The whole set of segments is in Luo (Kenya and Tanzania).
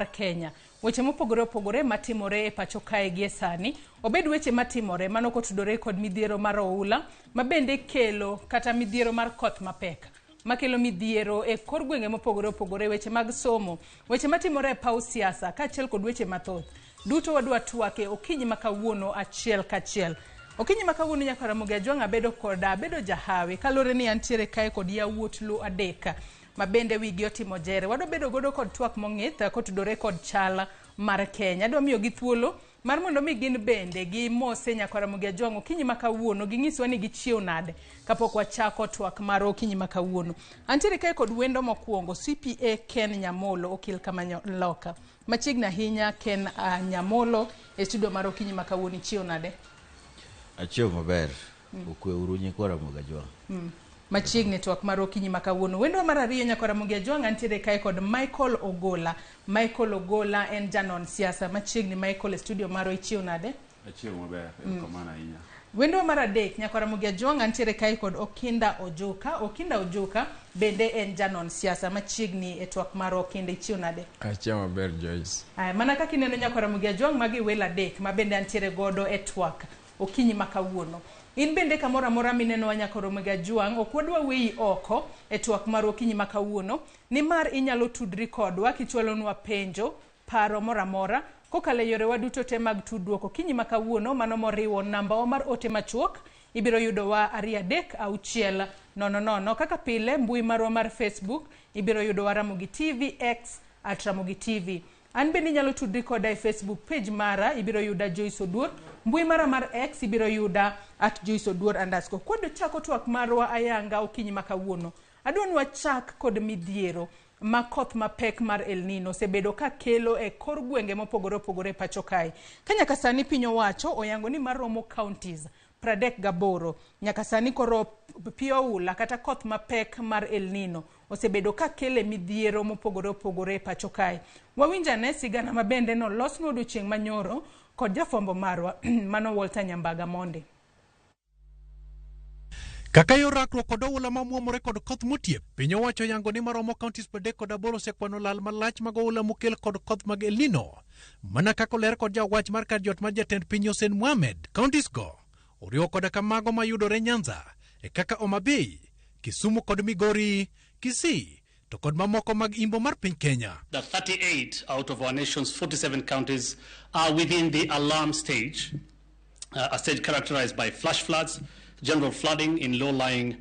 Kenya. Weche mopogore opogore matimore e pacho kae gie sani, obed weche matimore mano kotudore kod midhiero mar oula, mabende kelo kata midhiero mar koth mapek, makelo midhiero e kor gwenge mopogore opogore, weche mag somo, weche matimore e paw siasa, kaachiel kod weche mathoth. Duto wadwa twake okinyi makawuono achiel kachiel. Okinyi makawuono nyaka Ramogi Ajwang' bedo jahawi, kalore ni antiere kae kod yawuot lu adek mabende wigi otimo jere. Wado bedo godo kod twak mong'ith kotudore kod chal mar Kenya. Adwa miyo gi thuolo mar mondo mi gin bende gi mose nyaka Ramogi Ajwang' okinyi makawuono, ginyiswa ni gichiew nade kapok wachako twak mar okinyi makawuono. Antiere kae kod wendo mokwongo CPA Ken Nyamolo, okil kama loka. Machiegni ahinya Ken Nyamolo e studio mar okinyi makawuono, ichiew nade? Achiew maber. Okwe uru nyikwa Ramogi Ajwang'. Machiegni twak mar okinyi makawuono. Wendo mar ariyo nyaka Ramogi Ajwang' antiere kae kod Michael Ogolla. Michael Ogolla en janon siasa. Machiegni Michael e studio maro, ichiew nade? Achiew maber, kamana inya. Wendo mar adek nyaka Ramogi Ajwang' antiere kae kod Okinda Ojuka. Okinda Ojuka bende en janon siasa. Machiegni e twak mar Okinda, ichiew nade? Achiew maber Joyce. Mana kaka ineno nyaka Ramogi Ajwang' magi wel adek mabende antiere godo e twak okinyi makawuono. In bende kamoro amora mineno nyaka Ramogi Ajwang' ok wadwa weyi oko e twak mar okinyi makawuono, nimar inyalo tudri kodwa kichwalonwa penjo, paro moro amora kokalo yore waduto te mag tudruok. Okinyi makawuono mano moriwo namba mar ote machuok, ibiro yudo wa 3600. Kaka pile mbui marwa mar Facebook ibiro yudo wa Ramogi TV X @Ramogi TV. An bende nyalo tudri koda e Facebook page mara, ibiro yuda Joyce Oduor. Mbui mara mar X ibiro yuda @Joyce Oduor_. Kwado chako twak marwa ayanga okinyi makawuono, adwani wachak kod midhiero ma koth mapek mar El Nino sebedo ka kelo e kor gwenge mopogore opogore pacho kae. Kanyaka sani piny owacho oyango ni maromo counties 38 nyaka sani koro pio ula kata koth mapek mar El Nino osebedo ka kele midhiero mopogore opogore pacho kae. Wawinjane sigana mabende no losno odiochieng' manyoro kod jafombo marwa mano Walter Nyambaga Monde. Kaka yor rakruok kod oula mamuomore kod koth motiep, piny owacho yango ni maromo counties 38 osekwano lal malach mag oula mokel kod koth mag El Nino. Mana kaka oler kod jawach mar kar jot mar jatend piny Hussein Mohamed, counties go oriwo koda kamago mayudore Nyanza, e kaka Homa Bay, Kisumu kod Migori, Kisii, to kod mamoko mag imbo mar piny Kenya. The 38 out of our nation's 47 counties are within the alarm stage, a stage characterized by flash floods, general flooding in low-lying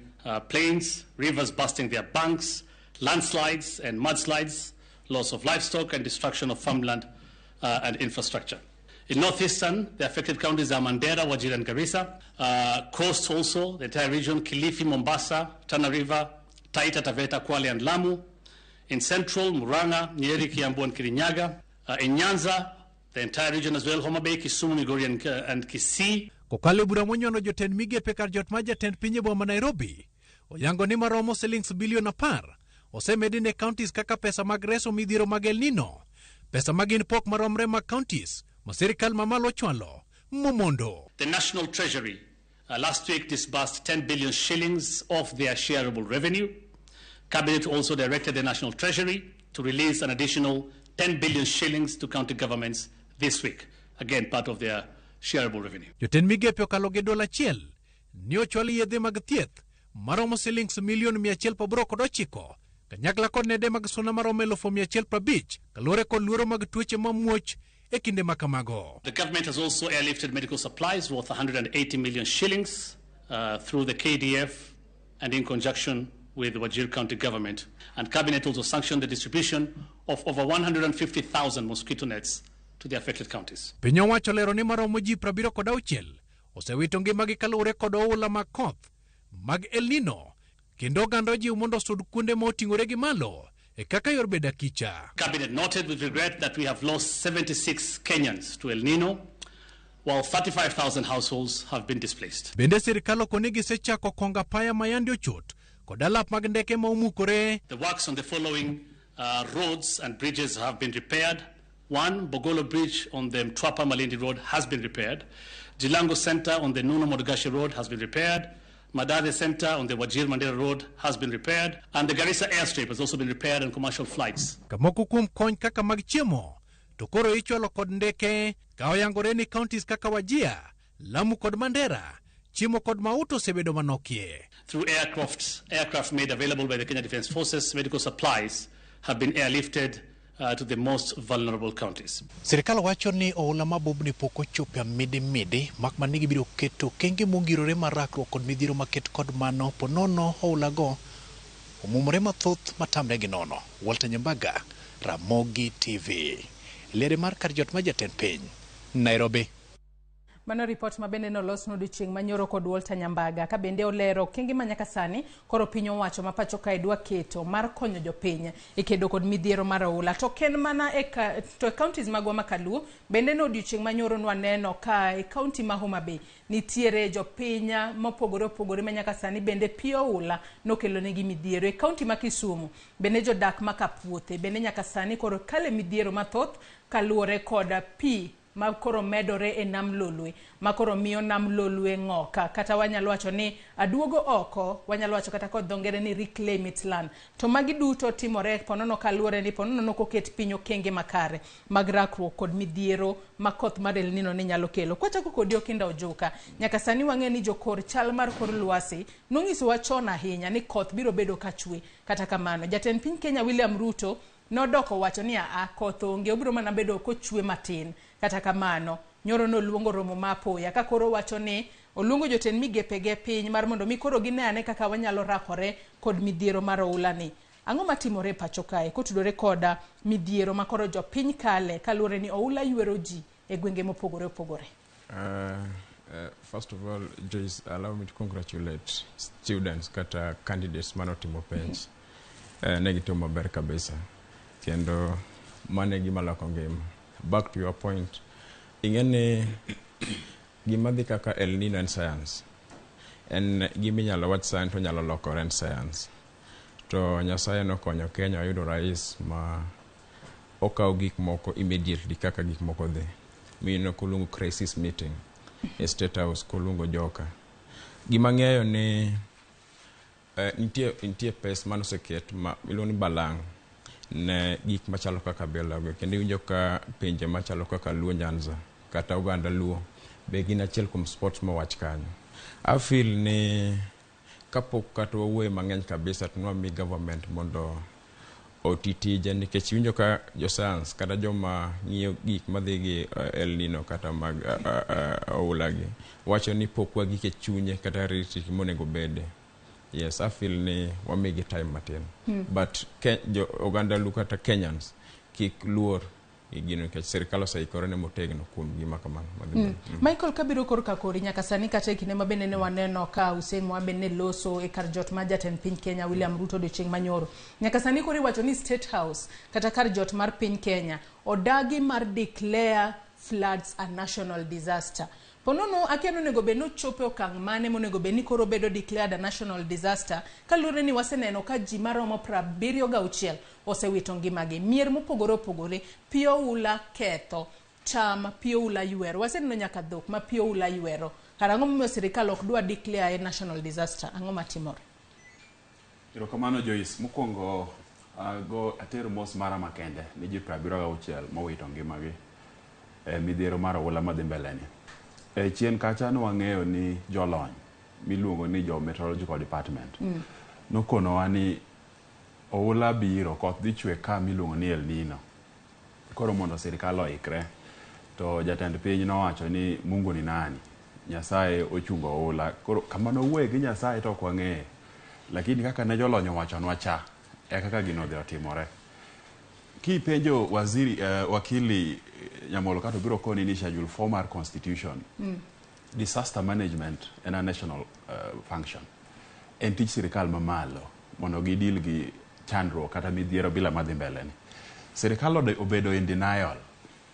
plains, rivers busting their banks, landslides and mudslides, loss of livestock and destruction of farmland and infrastructure. In northeastern, the affected counties are Mandera, Wajir and Garissa. Coast also, the entire region, Kilifi, Mombasa, Tana River, Taita, Taveta, Kwale and Lamu. In central, Murang'a, Nyeri, Kiambu and Kirinyaga. In Nyanza, the entire region as well, Homa Bay, Kisumu, Migori and Kisii. Kokale bura monyono jotend migepe kar jot ma jatend pinye boma Nairobi, oyango ni maromo shillings bilion 10 osemedi ne counties kaka pesa mag reso midhiero mag El Nino, pesa magin pok maromre mag counties ma sirikal mamalo chwalo momondo. The National Treasury last week disbursed 10 billion shillings of their shareable revenue. Cabinet also directed the National Treasury to release an additional 10 billion shillings to county governments this week, again part of their shareable revenue. Jotend migepe okalo gi $1 ni ochwali yedhe mag thieth maromo shillings milion 189, kanyakla kod nede mag suna maromo 150,000 kalore kod luoro mag tuoche mamuoch e kinde makamago. The government has also airlifted medical supplies worth 180 million shillings through the KDF and in conjunction with the Wajir County government. And Cabinet also sanctioned the distribution of over 150,000 mosquito nets to the affected counties. Piny owacho lero ni maromo ji 76 osewito ngimagi kalure kod oula mag koth mag El Nino, kendo oganda ji mondo sud kuonde moting'ore gi malo e kaka yor beda kicha. Cabinet noted with regret that we have lost 76 Kenyans to El Nino, while 35,000 households have been displaced. Bende sirikal okoni gisechako konga paya mayandi ochot kod alap mag ndeke maumukore. The works on the following roads and bridges have been repaired. One, Ogolla Bridge on the Mtwapa Malindi Road has been repaired. Jilango Center on the Nuno Modogashe Road has been repaired. Madade Center on the Wajir Mandera Road has been repaired, and the Garissa airstrip has also been repaired on commercial flights. Kamoko kuom kony kaka mag chiemo, to koro ichwalo kod ndeke ka oyangore ni counties kaka Wajir, Lamu kod Mandera, chiemo kod mauto osebedo manokie. Through aircraft made available by the Kenya Defence Forces, medical supplies have been airlifted to the most vulnerable counties. Sirikal wacho ni oula mabubni pok ochopo midi mak man ni biro keto kenge mogirore marakruok kod midhiero maket kod mano ponono oula go omumore mathoth matamre gi nono. Walter Nyambaga, Ramogi TV. Lere mar kar jot ma jatend piny, Nairobi. Mano report ma bende nolos n'odiochieng' manyoro kod Walter Nyambaga ka bende olero kenge manyaka sani koro piny owacho ma pacho ka idwa keto mar konyo jopiny e kedo kod midhiero mar oula. To ken mana to counties magwa makaluo bende n'odiochieng' manyoro nwaneno ka e county ma Homa Bay nitiere jopiny mopogore opogore manyaka sani bende pi oula nokelo negi midhiero. E county ma Kisumu bende jodak ma Kapuothe bende nyaka sani koro kale midhiero mathoth kaluore kod pi ma koro medore e nam lolwe ma koro miyo nam lolwe ng'oka kata wanyalo wacho ni aduogo oko, wanyalo wacho kata kod dhongere ni reclaim it land. To magi duto timore ponono kaluore ni ponono nokoket piny okenge makare mag rakruok kod midhiero ma koth mar El Nino ne nyalo kelo. Kwachako kod Okinda Ojuka, nyaka sani wang'e ni jokor chal mar kor lwasi nong'isowa chon ahinya ni koth biro bedo kachwe. Kata kamano jatend piny Kenya William Ruto nodoko wacho ni koth onge, obiro mana bedo kochwe matin. Kata kamano nyoro noluongo romo mapoya ka koro wacho ni oluongo jotend migepege piny mar mondo mi koro ginene kaka wanyalo rakore kod midhiero mar oula ni. Ang'o matimore pacho kae kotudore koda midhiero ma koro jopiny kale kaluore ni oula ywero ji e gwenge mopogore opogore? First of all, Joyce, allow me to congratulate students kata candidates manotimo penj. Negitimo maber kabisa. Kendo mane gima loko ngima. Back to your point, ingene gimadhi kaka El Nino en science. En giminyalo wach science to nyalo lokore en science. To Nyasaye nokonyo Kenya yudo rais ma okaw gik moko immediately kaka gik moko dhi. Mino kulungo crisis meeting e State House kulungo joka. Gimang'eyo ni nitie pes manoseket ma iloni balang' ne gik machalo kaka belago kendo winjo ka pinje machalo kaka Luo Nyanza kata Oganda Luo be gin achiel kuom sports mawach kanyo. I feel ni kapok kata wuoye mang'eny kabisa to mi government mondo otitije nikech winjo ka jo science kata joma ng'iyo gik madhi gi El Nino kata mag oula gi wacho ni pok wagike chunye kata riti monego bede. Yes, I feel ni wamegi time matin. But Oganda Luo kata Kenyans kik luor igino ke serikal oseikore ne motegno kuom gima kamano. Michael kabiro kor kakori nyaka sani kata kine mabende ne waneno ka Hussein Mohamed ne loso e kar jot ma jatend piny Kenya William Ruto odiochieng' manyoro. Nyaka sani kori wacho ni State House kata kar jot mar piny Kenya odagi mar declare floods a national disaster. Ponono akiano nego be no chope okang' mane monego be ni koro bedo declared a national disaster kalure ni waseneno ka ji maromo 76 osewito ngimagi. Mier mopogore opogore, pi oula ketho, cham, pi oula ywero. Waseneno nyaka dhok ma pi oula ywero. Karang'o momiyo sirikal ok dwa declare a national disaster? Ang'o matimore? Erokamano Joyce, mokwongo go atero mos mara makende ni ji 76 mowito ngimagi midhiero mar oula madhi mbele ni. Chien kacha nwang'eyo ni jolony miluongo ni jo meteorological department nokonowa ni oula biro koth dhi chwe ka miluongo ni El Nino. Koro mondo sirikal oikre. To jatend piny nowacho ni Mungu ni nani, Nyasaye ochungo oula. Koro kamano wuoye gi Nyasaye to ok wang'eye, lakini kaka ne jolony wachonwa cha kaka gino dhi otimore. Kipenjo wakili Nyamolo kato biro koni ni schedule 4 mar constitution. Disaster management en a national function. En tich sirikal mamalo mondo gidil gi chandruok kata midhiero bila madhi mbele ni. Sirikal obedo in denial.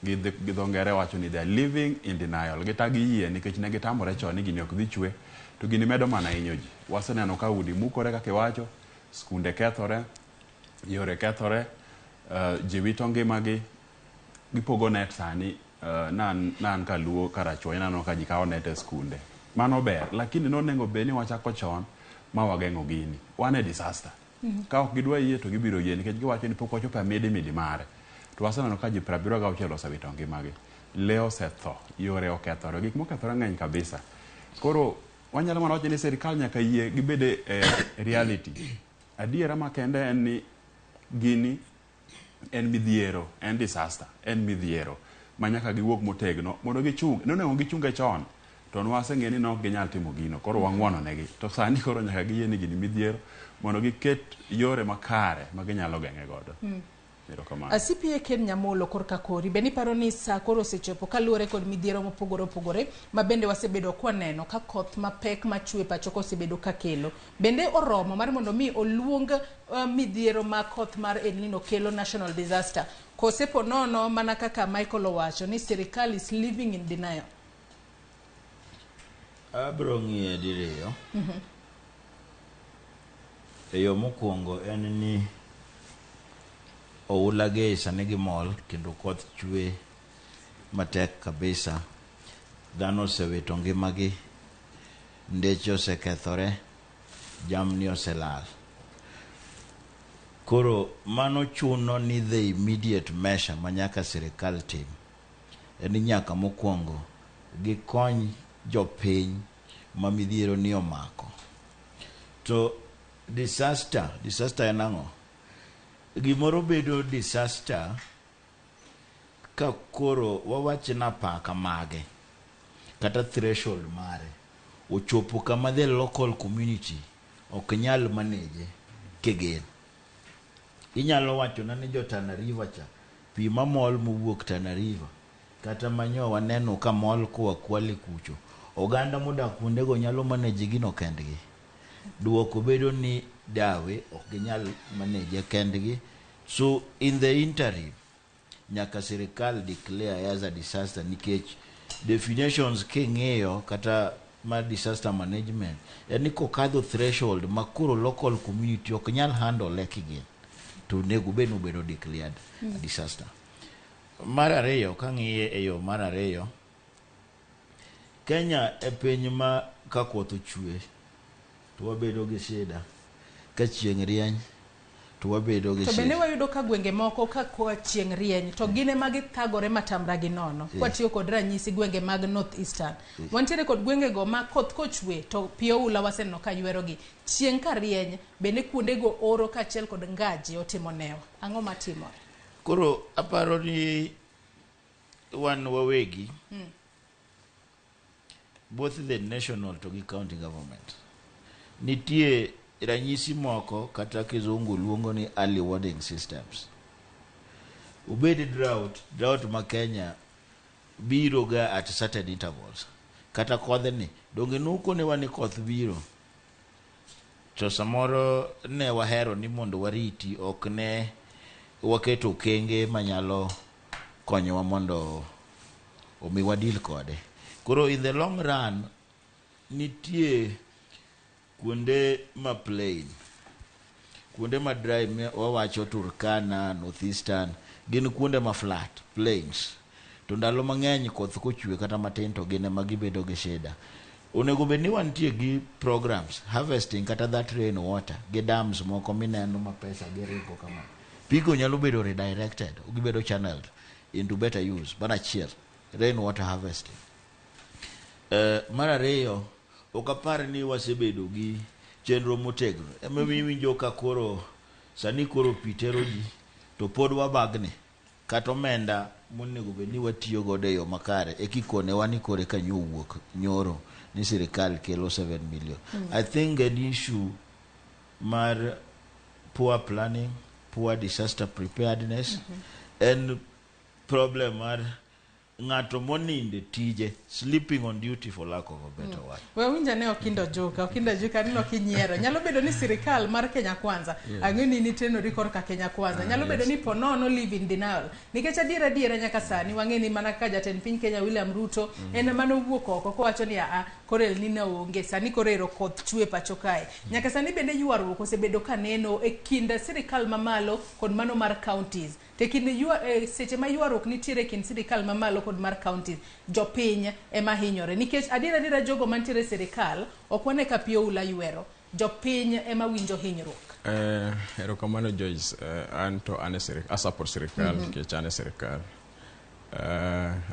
Gidhongere wacho ni they are living in denial. Gitagi yie nikech ne gitamore chon ni gini ok dhi chwe to gini medo mana hinyo ji. Waseneno ka udi mukore kaka iwacho, skunde kethore, yore kethore, ji wito ngimagi, gipogo net sani nan ka Luo karachuo inano ka ji kawo net e skunde mano ber, lakini nonengo beni wachako chon ma wageng'o gini. Wan e disaster. Ka ok gidwa yie to gibiro yie nikech giwacho ni pok wachopo midi mare. To waseneno ka ji 76 osewito ngimagi. Le osetho, yore okethore, gik mokethore ng'eny kabisa. Koro wanyalo mana wacho ni sirikal nyaka yie gibede reality. Adiera makende en ni gini en midhiero, en disaster, en midhiero ma nyaka giwuok motegno mondo gichung. Nonengo gichunge chon to nwaseng'e ni nok ginyal timo gino. Koro wang'wono negi. To sani koro nyaka giyie ni gini midhiero mondo giket yore makare ma ginyalo geng'e godo. CPA Ken Nyamolo korka kori beni paro ni sa koro osechopo kaluwore kod midhiero mopogore opogore ma bende wasebedo kwaneno ka koth mapek machwe pacho kosebedo kakelo bende oromo mar mondo mi oluong midhiero ma koth mar El Nino kelo national disaster kosepo nono mana kaka Michael owacho ni sirikal is living in denial. Abro ng'iye diriyo. Eyo mokwongo en ni oula ge sani gimol kendo koth chwe matek kabisa. Dhano osewito ngimagi, ndeche osekethore, jamni oselal. Koro mano chuno ni the immediate measure manyaka sirikal tim en nyaka mokwongo gikony jopiny ma midhiero ni omako. To disaster en ang'o? Gimoro bedo disaster ka koro wawachna paka mage kata threshold mare ochopo kama the local community ok nyal manage kegen. Inyalo wacho na ni jo Tana River cha pi mamol mowuok Tana River kata manyo waneno ka mol koa Kwale kucho oganda modak kuondego nyalo manage gino kendgi. Duoko bedo ni dawe ok ginyal manage kendgi. So in the interim nyaka sirikal declare as a disaster nikech definitions king'eyo kata ma disaster management yani kokadho threshold makuro local community ok nyal handle ekigin to nego bedo declared a disaster. Mar ariyo kang'iye eyo mar ariyo Kenya e piny ma ka koth ochwe to wabedo gi shida ka chieng' rieny to wabedo gi shida. To bende wayudo ka gwenge moko ka koa chieng' rieny to gine magi thagore matamra gi nono. Kwatiyo kod ranyisi gwenge mag North Eastern. Wantiere kod gwenge go ma koth kochwe to pio ula waseneno ka ywerogi. Chieng' ka rieny bende kuonde go oro ka achiel kod ngaji otimo newa. Ang'o matimore? Koro aparo ni wan wawegi both the national to the county government nitie ranyisi moko kata kizungu luongo ni early warning systems. Ubedi drought ma Kenya biro ga at certain intervals kata kodhe ni donge nuko ne wani koth biro to samoro ne wahero ni mondo wariti ok ne waketo kenge manyalo konyowa mondo omi wadil kode. Koro in the long run nitie kuonde ma plain, kuonde ma dry wawacho Turkana, North Eastern, gin kuonde ma flat, plains. To ndalo mang'eny koth kochwe kata matin to gine ma gibedo gi shida. Onego bed ni wantie gi programs, harvesting kata that rain water, gi dams moko mineno ma pesa giringo kama. Pigo nyalo bedo redirected, gibedo channeled into better use, bana chiel, rain water harvesting. Mar ariyo okapar ni wasebedo gi chenro motegno ema winjo ka koro sani koro pitero ji to pod wabagne kata omenda monego bed ni watiyo godo e yo makare e kikone wani kore ka nyowuok nyoro ni sirikal kelo 7 million. I think an issue mar poor planning, poor disaster preparedness and problem mar ng'ato moninde tije, sleeping on duty for lack of a better word. We winja ne Okinda Ojuka nino kinyiero. Nyalo bedo ni sirikal mar Kenya Kwanza, ang'eni ni teno rikor ka Kenya Kwanza. Nyalo bedo ni ponono live in denial. Nikech adiera nyaka sani wang'eni mana ka jatend piny Kenya William Ruto en mano wuok oko ko wacho ni koro El Nino onge sani koro ero koth chwe pacho kae. Nyaka sani bende ywaruok osebedo ka neno e kind sirikal mamalo kod mano mar counties. Te kind seche ma ywaruok nitiere kind sirikal mamalo kod mar counties, jopiny ema hinyore nikech adira jogo mantiere sirikal ok wane ka pio ula ywero. Jopiny ema winjo hinyruok. Erokamano Joyce, anto ane support sirikal nikech ane sirikal.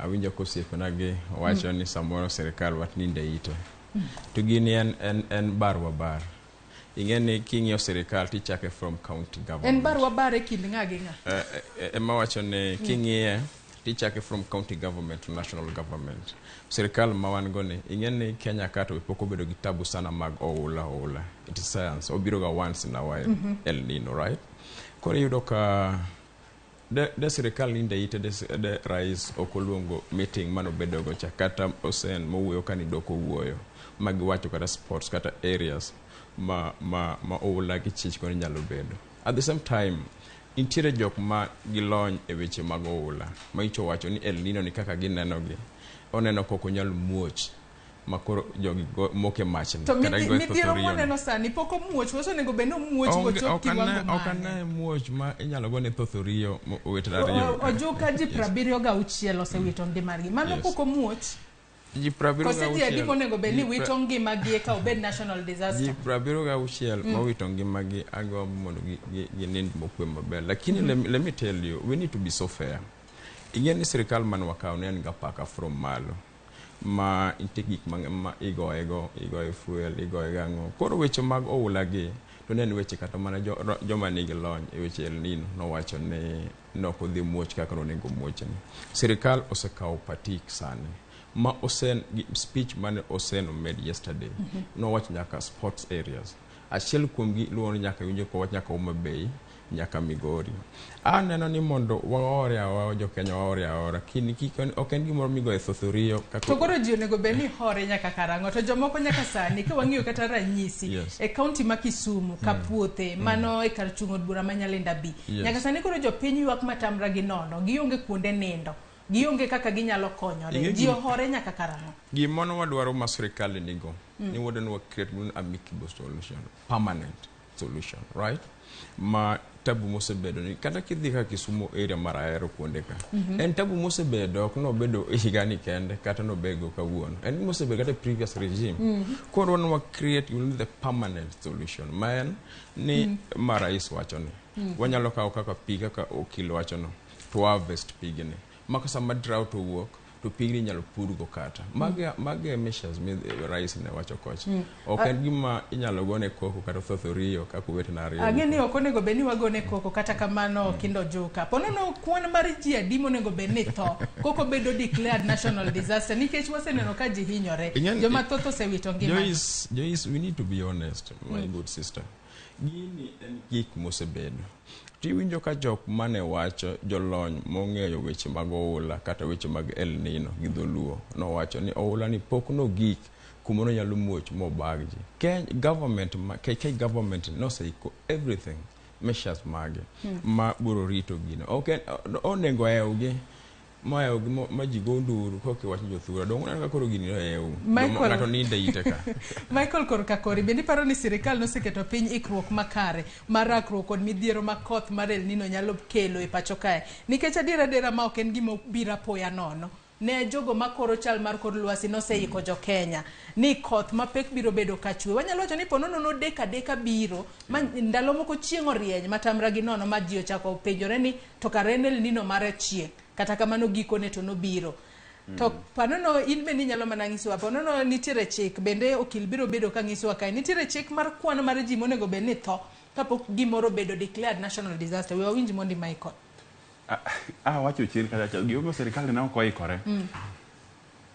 Awinjo kosiepna gi wacho ni samoro sirikal wat ninde ite. To gini en barwa bar. Ingeni king'iyo sirikal tichake from county government. En barwa bar e kind ng'a gi ng'a? Ema wacho ni king'iye tichake from county government to national government. Sirikal ma wan go ni ingeni Kenya kato pok obedo gi tabu sana mag oula. It is science. Obiro ga once in a while. El Nino, right? Koro yudo ka de sirikal ninde ite de rais okoluongo meeting mano bedo go kata osen mowuoyo kani doko wuoyo magi wacho kata sports kata areas ma oula gi chich koni nyalo bedo. At the same time intiere jok ma gilony e weche mag oula ma icho wacho ni El Nino ni kaka gineno gi oneno koko nyalo muoch makoro jogi moke machni kata midhiero moneno sani poko muoch waso nego beno muoch go chok kiwango mane okane muoch ma inyalo go ne thothorio owetna ariyo Ojuka ji 76 osewito ngimagi mano poko muoch ji 76 koseti adi monego beni wito ngimagi ka obed national disaster ji 76 mawito ngimagi agombo mondo ginind mokwe maber lakini let me tell you we need to be so fair. Ingeni sirikal man wakao ne nga paka from malo ma integik ma igoe fuel igoe gango koro weche mag oula gi to nen weche kata mana joma nigi lony e weche El Nino no wacho ne noko dhi muoch kaka onego muoch ni sirikal osekao patik sani ma osen speech man osen made yesterday no wach nyaka sports areas achiel kuom gi luon nyaka winjo ko wach nyaka Homa Bay nyaka Migori. Aneno ni mondo waore jo Kenya waore kini ok en gimoro migo e thothorio kaka to koro ji onego beni hore nyaka karango to jomoko nyaka sani ka wang'iyo kata ranyisi e county ma Kisumu ka puothe mano e kar chung'o bura ma Nyalenda bi nyaka sani koro jopiny ywak matamra gi nono gionge kuonde nindo gionge kaka ginyalo konyore ji hore nyaka karango gimono wadwaro ma sirikal nigo ni woden create an amicable solution permanent solution right ma tabu mosebedo ni kata kidhi ka Kisumu area maraero kuonde ka en tabu mosebedo ok no bedo higani kende kata no bego kawuono en mosebedo kata previous regime koro no create the permanent solution man ni marais wacho ni wanyalo kawo kaka piga ka okilo wacho no to harvest pigni maka sama drought owuok to pigni nyalo purgo kata mage measures mi rais ne wacho koch ok en gima inyalo gone koko kata thothorio kaka wetna ariyo ageni ok onego beni wagone koko kata kamano Okinda Ojuka ponono kwan mar ji adi monego beni tho koko bedo declared national disaster nikech waseneno ka ji hinyore joma thoth osewito ngima Joyce we need to be honest my good sister gini en gik mosebedo tiwinjo ka jok mane wacho jolony mong'eyo weche mag oula kata weche mag El Nino gi dholuo no wacho ni oula ni pok no gik kumono nyalo muoch mobagji KK government no say everything measures mage ma buro rito gino okay onego eugi ma jigo nduru koke wach jothura dong na koro gini eu ngato ni ndeite ka Michael Korkakori bendi paro ni sirikal no seketo piny ikruok makare marakruok kod midhiero makoth mar El Nino nyalo kelo e pacho kae nikech adira ma ok en gimo bira poya nono ne jogo makoro chal mar kor lwasi no seiko jo Kenya ni koth mapek biro bedo kachwe wanyalo wacho ni ponono no deka biro ndalo moko chieng' orieny matamra gi nono ma ji ochako penjore ni to karen El Nino mare chieng' kata kamano gikone to nobiro to panono in bende nyalo mana nyisowa panono nitiere chik bende okil biro bedo ka nyisowa kae nitiere chik mar kwano mar ji monego bed ni tho kapok gimoro bedo declared national disaster we wawinji mondi Michael wacho chien kata gimo sirikal ne ok oikore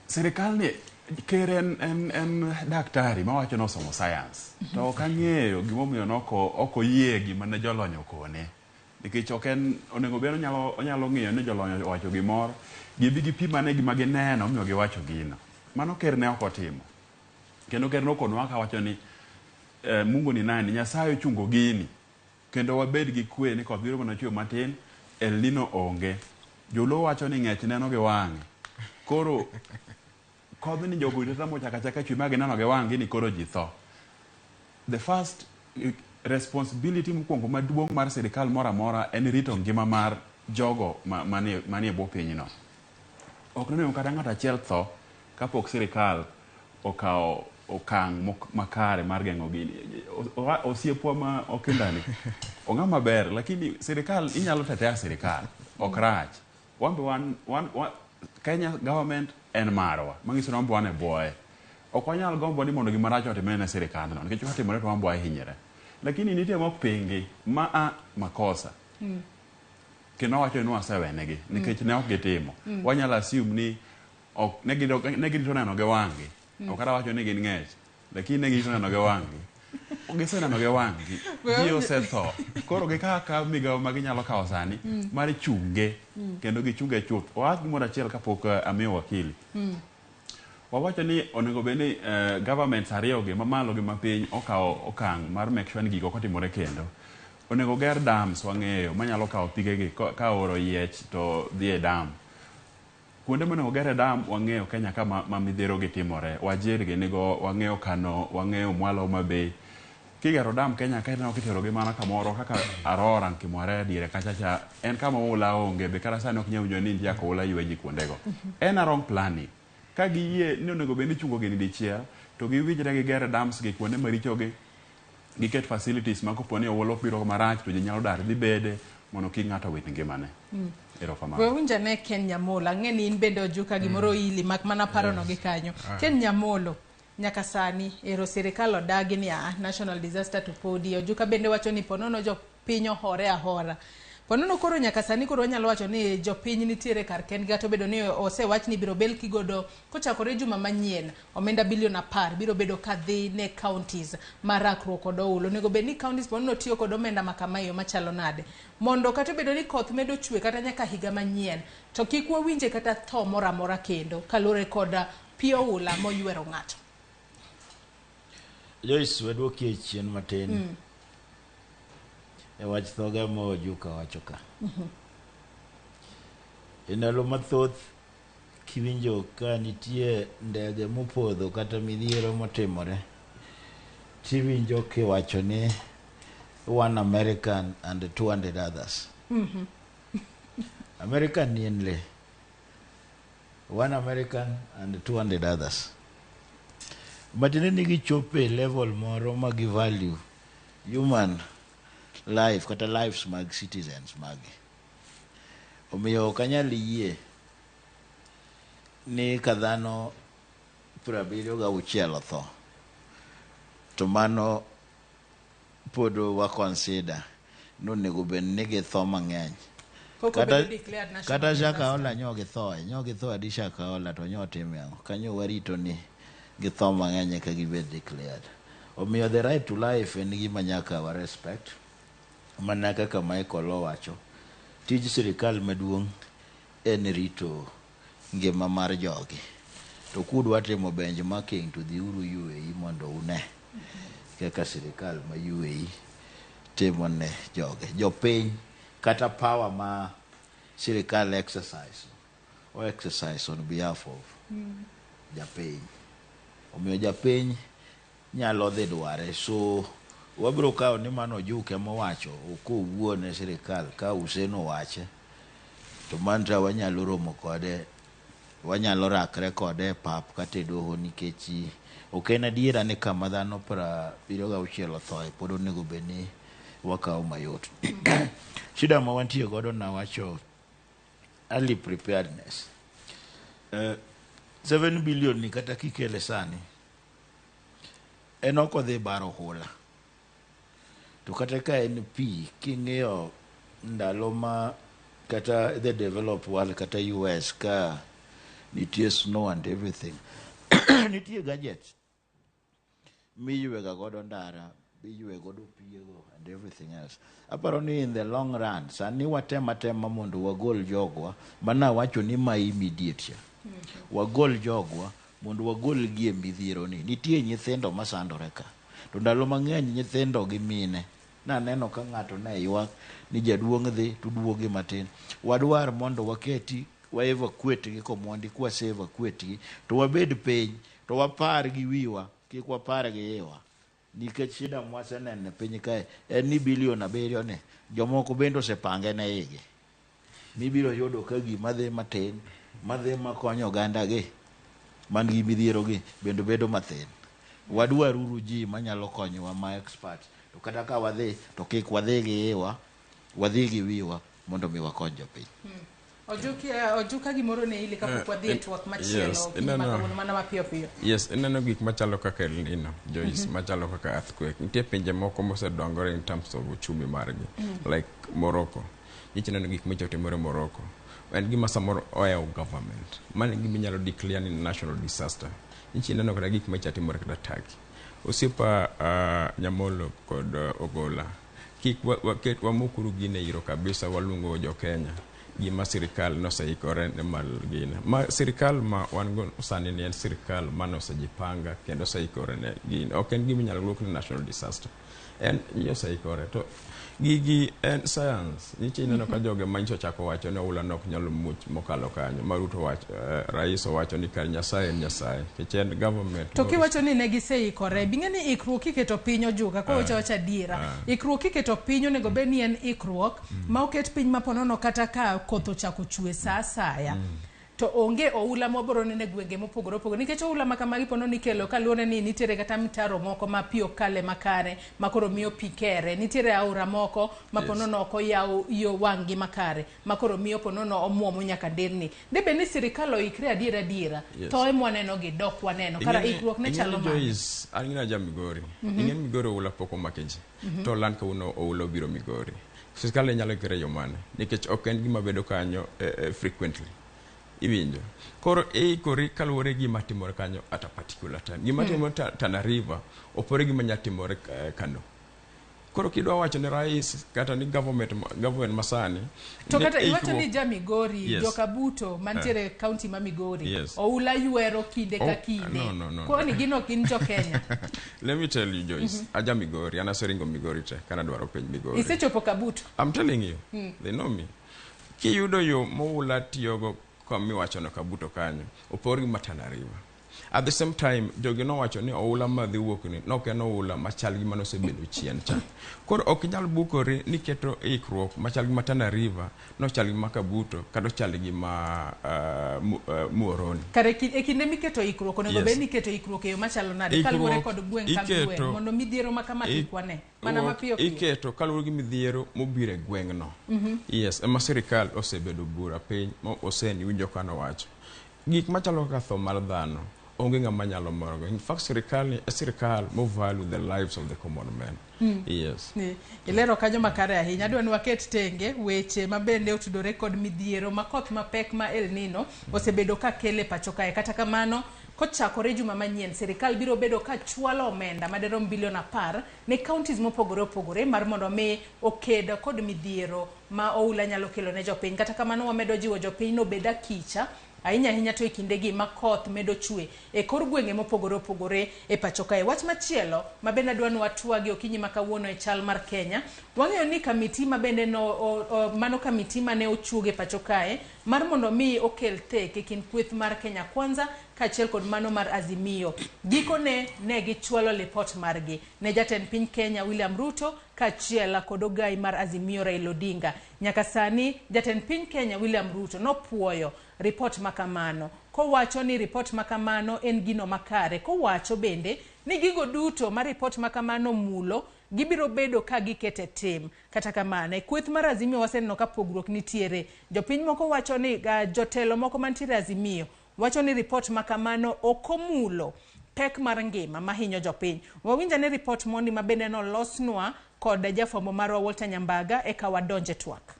sirikal ni keren en daktari ma wacho no somo science to kang'eyo gimomiyo ok oyie gima ne jolony okone nikech ok en onego beno onyalo ng'iyo ni jolony wacho gimoro gibi gi pi mane gima gineno miyo giwacho gino mano ker ne ok otimo kendo ker nokonwa ka wacho ni Mungu ni nani Nyasaye ochungo gini kendo wabed gi kwe ni koth biro mana chwe matin El Nino onge jolo wacho ni ng'ech neno gi wang'e koro kodh ni jogo itata mo chaka chwe magi nano ge wangi ni koro ji tho. The first responsibility mokwongo maduong' mar sirikal mora mora en rito ngima mar jogo manie bwo pinyno. Ok nonego kata ng'ato achiel tho kapok sirikal okawo okang' makare mar geng'o gini. Osiepwa ma Okinda ni ong'a maber, lakini sirikal inyalo tetea sirikal ok rach. Kenya government en marwa, manyiso ni wan e bwoye. Ok wanyal gombo ni mondo gima rach otimre ne sirikal no, nikech katimore to wan bwoye hinyre. Lakini nitie mok pingi ma makosa. Kendo wacho ni wasewenegi nikech ne ok gitimo. Wanyalo assume ni ne girito neno gi wang'gi. Ok kata wacho ni gin ng'ech, lakini ne girito neno gi wang'gi. Giseneno gi wang'gi, ji osetho. Koro gikaka migawo ma ginyalo kawo sani mar chunge kendo gichunge chuth. Wach gimoro achiel kapok amiyo wakili. Wawacho ni onego bed ni governments ariyo gi mamalo gi mapiny okawo okang' mar make sure ni gigo kotimore kendo. Onego ger dams wang'eyo manyalo kawo pigegi ka oro yiech to dhi e dam. Kuonde monego gere dam wang'eyo Kenya ka ma midhiero gi timore. Wajir gi nigo, wang'eyo Kano, wang'eyo Mwalo Mabei. Kigero dam Kenya ka ne okitero gi mana kamoro kaka Arora Kimware dire kachacha en kama oula onge be kata sani ok nyal winjo ni nitie ka oula yweji kuondego. En a wrong planning. Ka giyie ni onego bed ni chungo gini dichiel to giwinjre gi gere dams gi kuonde maricho gi giket facilities ma kopo ni owuolo biro marach to ji nyalo dar dhi bede mondo kik ng'ato wit ngimane. Erokamano. We winja ne Ken Nyamolo, ang'e ni in bende Ojuka gimoro ili mak mana parono gi kanyo. Ken Nyamolo, nyaka sani ero sirikal odagi ni national disaster to podi. Ojuka bende wacho ni ponono jo piny ohore ahora. Ponono koro nyaka sani koro wanyalo wacho ni jo piny nitiere kar kendgi gato bedo ni osewach ni biro bel kigodo kochakore juma manyien omenda bilion 10 biro bedo kadhi ne counties marakruok kod oulo. Nego bed ni counties ponono tiyo kod omenda makamayo machalo nade mondo kata bedo ni koth medo chwe kata nyaka higa manyien to kik wawinje kata tho mora mora kendo kalore kod pi oula moywero ng'ato. Joyce wedwokie chien matin. E wach thoga mo Ojuka wacho ka. E ndalo mathoth kiwinjo ka nitie ndege mopodho kata midhiero motimore, tiwinjo kiwacho ni 1 American and 200 others. American ni en le. 1 American and 200 others. Matine nigi chope level moro magi value human life kata lives mag citizens magi. Omiyo kanyal yie ni kadhano 76 otho to mano podo wa consider no nego ben nigi tho mang'eny kata Shaka Ola nyogi tho adi Shaka Ola to nyotim yango kanyo warito ni gi tho mang'eny ka gibed declared. Omiyo the right to life en gima nyaka wa respect. Mana kaka Michael owacho, tij sirikal maduong' en rito ngima mar jogi. To kudwa timo benchmarking to dhi uru UAE mondo une kaka sirikal ma UAE timo ne jogi. Jopiny kata power ma sirikal exercise on behalf of japiny. Omiyo japiny nyalo dhi dware. So wabiro kawo ni mano Ojuka mowacho okowuone sirikal ka useno wache to mantra wanyalo romo kode, wanyalo rakre kode pap kata doho nikech ok en adiera ni kama dhano 76 othoe pod onego bed ni wakawo mayot. Shida ma wantie godo na wacho early preparedness. 7 billion ni kata kikele sani en ok odhi baro hula. To kata ka en pi king'eyo ndalo ma kata the developed world kata US ka nitie snow and everything nitie gadgets miyuega godo ndara, miyue godo piego and everything else. Aparo ni in the long run sani watema mondo wagol jogwa mana wacho ni ma immediate wagol jogwa mondo wagol gie midhiero ni. Nitie nyithindo masandore ka to ndalo mang'eny nyithindo gi mine na neno ka ng'ato ne ywak ni jaduong' dhi to duogi matin. Wadwar mondo waketi wa evacuate gi komondi kwa se evacuate gi to wabed piny to wapar gi wiwa kik wapar gi ewa nikech shida mwasenene piny kae en ni bilion 7 ne jomoko bende osepange ne igi mibiro yudo ka gima dhi matin madhi makonyo oganda gi man gi midhiero gi bende bedo mathin wadwaruru ji manyalo konyowa ma expert to kata ka wadhi to kik wadhi gi ewa wadhi gi wiwa mondo mi wakony jopiny. Ojuka gimoro ne ili kapok wadhi e twak machielo mana mapiyo piyo. Yes, ineno gik machalo kaka El Nino, Joyce, machalo kaka earthquake. Nitie pinje moko mosedongore in terms of uchumi margi, like Morocco. Nitie neno gik michotimore Morocco. En gima samoro oyawo government. Mane gima inyalo declare ni national disaster. Nitie neno kata gik michotimore kata Turkey. Osiepa Nyamolo kod Ogolla. Kik wamukuru gine iro kabisa waluongo jo Kenya. Gima sirikal noseikore ne mal gine. Ma sirikal ma wango sani ni en sirikal manosejipanga kendo oseikore ne gine. Ok en gima inyalo luok ni national disaster. En oseikore to gigi en science. Nitie neno ka joge manyiso chako wacho ne oula nok nyalo much mokalo kanyo. Maruto wacho rais owacho ni kar Nyasaye en Nyasaye. Kichen government. To kiwacho ni ne giseikore. Bingeni ikruok iketo piny Ojuka ko wacha diera. Ikruok iketo piny onego bed ni en ikruok ma oket piny maponono kata ka koth ochako chue sa asaya. To onge oula mobro nene gwenge mopogore opogore nikech oula makamagi pono nikelo kaluone ni nitiere kata mitaro moko ma pio kale makare makoro miyo pikere nitiere aura moko mapono no ko yawo yo wangi makare makoro miyo pono no omuomo nyaka ndirni debe ni sirikalo ikre adiera to emwaneno gi dok waneno kara ikruok ne chalo ma angina ja Migori ingen Migori oula poko makeji to lan ka uno oula biro Migori sirikal nyalo kire yo mane nikech ok en gima bedo kanyo frequently Ibinjo. Koro kori kaluwore gima timore kanyo at a particular time. Gima timore Tana River opore gima nyatimore Kano. Koro kidwa wacho ne rais kata ni government masani to kata iwacho ni ja Migori joka buto mantiere county ma Migori oula yuero kinde ka kinde. Ko ni gino kin jo Kenya. Let me tell you Joyce, aja Migori anaseringo Migori te kana dwaro piny Migori. Isechopo Kabuto. I'm telling you. They know me. Kiyudo yo moula tiyogo kwa miwacho no Kabuto kanyo opori Tana River. At the same time jogi no wacho ni oula madhi wuok ni no ken oula machal gi manosebedo chien cha. Koro ok nyal bukore ni keto ikruok machal gi Tana River no chal gi Kabuto kado chal gi Muoroni. Kare kinde miketo ikruok onego bed ni keto ikruok e machalo nade kaluwore kod gweng ka gweng mondo midhiero makama ikwane mana mapiyo iketo kaluwore gi midhiero mobire gweng no. Yes, ema sirikal osebedo bura piny oseni winjo kano wacho. Gik machalo kaka tho mar dhano onge ngama nyalo morogo. In fact sirikal mo value the lives of the common men. Yes. Ilero kanyo makare ahinya adwa ni waket tenge weche mabende otudore kod midhiero makoth mapek ma El Nino osebedo ka kele pacho kae kata kamano kochakore juma manyien sirikal biro bedo ka chwalo omenda maderom bilion 10 ne counties mopogore opogore mar mondo mi okeda kod midhiero ma oula nyalo kelo ne jopiny kata kamano wamedo jiwo jopiny no beda kicha ahinya to ikindegi makoth medo chue e kor gwenge mopogore opogore e pacho kae. Wach machielo mabende adwani watwagi okinyi makawuono e chal mar Kenya wang'eyo ni kamiti mabende mano kamiti mane ochuoge pacho kae mar mondo mi okel tek e kind kweth mar Kenya Kwanza kachiel kod mano mar Azimio. Gikone ne gichwalo report margi ne jatend piny Kenya William Ruto kachiel kod ogai mar Azimio Raila Odinga. Nyaka sani jatend piny Kenya William Ruto nopuoyo report makamano kowacho ni report makamano en gino makare kowacho bende ni gigo duto ma report makamano mulo gibiro bedo ka gikete tim kata kamano kweth mar Azimio waseneno ka pogruok nitiere jopiny moko wacho ni jotelo moko mantiere Azimio wacho ni report makamano okomulo pek mar ngima mahinyo jopiny. Wawinja ne report mondi mabende no losnwa kod jafwambo marwa Walter Nyambaga eka wadonje twak.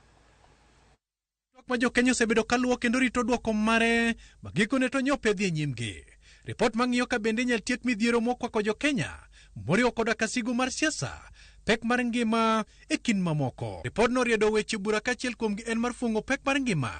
Ma jo Kenya osebedo kaluwo kendo rito duoko mare magikone to nyope dhi nyimgi. Report mang'iyo ka bende nyal tiek midhiero mokwako jo Kenya moriwo koda kasigu mar siasa pek mar ngima e kin mamoko. Report no riedo weche bura kachiel kuomgi en mar fungo pek mar ngima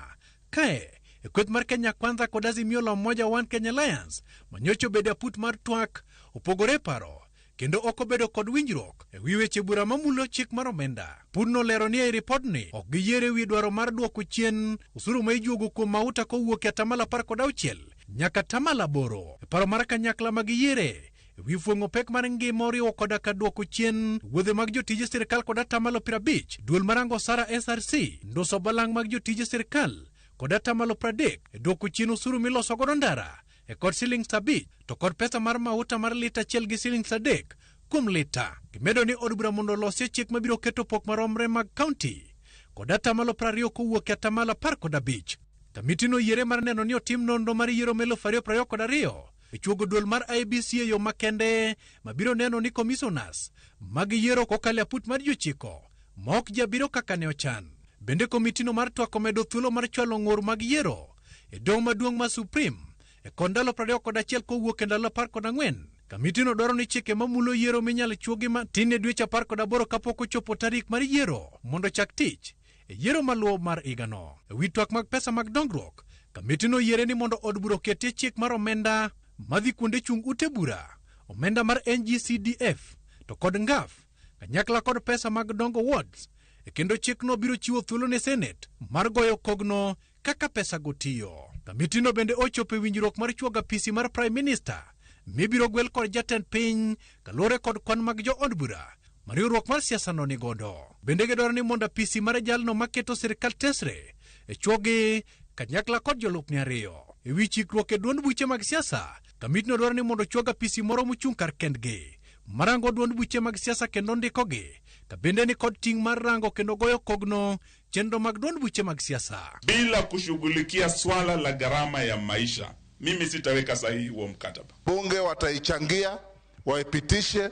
kae e kweth mar Kenya Kwanza kod Azimio la Umoja One Kenya Alliance manyocho bede aput mar TWAK opogore paro kendo ok obedo kod winjruok e wi weche bura mamulo chik mar omenda. Pur nolero ni e ripodni ok giyiere wi dwaro mar duoko chien osuru ma ijuogo kuom mauta kowuok e 16% nyaka 8% e paro mar kanyakla ma giyiere wi fuong'o pek mar ngima oriwo koda ka duoko chien wuodhe mag jotije sirkal kod 50%, duol marango Sara SRC ndoso balang' mag jotije sirkal kod 30% e duoko chien osuru miloso godo ndara e kod Sh5 to kod pesa mar mauta mar lita achiel gi Sh3 kuom lita. Gimedo ni od bura mondo olosi chik mabiro keto pok maromre mag kaunti kod 20% kowuok e 15%. Kamiti no yiere mar neno ni otim nonro mar yiero 2022 e chuogo duol mar IEBC e yo makende mabiro neno ni commissioners mag yiero kokalo aput mar jochiko ma ok jabiro kaka ne ochan. Bende komitino mar TWAK omedo thuolo mar chwalo ng'ur mag yiero e doho maduong' ma Supreme e kod ndalo 21 kowuok e ndalo 14. Kamitino dwaro ni chike mamulo yiero minyal chuogi matin e dweche 18 kapok ochopo tarik mar yiero mondo chak tich e yiero maluwo mar higano. E wi twak mag pesa mag dongruok, kamitino yiere ni mondo od bura oketie chik mar omenda madhi kuonde chung ute bura, omenda mar NGCDF to kod ngaf kanyakla kod pesa mag dongo wards, e kendo chikno biro chiwo thuolo ne Senate mar goyo kogno kaka pesa gotiyo. Kamitino bende ochopo e winjruok mar chuoga PC mar Prime Minister mibiro gwel kod jatend piny kalore kod kwan mag jo od bura mariwruok mar siasa no ni godo. Bende gidwaro ni mondo PC mar jalno maketo sirkal tesre e chuogi kanyakla kod jolupni ariyo. E wi chikruok e duond buche mag siasa, kamitino dwaro ni mondo chuoga PC moro mochung' kar kendgi marango duond buche mag siasa kendo ndikogi ka bende ni kod ting' mar rango kendo goyo kogno chenro mag duond buche mag siasa. Bila kushughulikia swala la gharama ya maisha, mimi sitaweka sahihi huo mkataba. Bunge wataichangia, waipitishe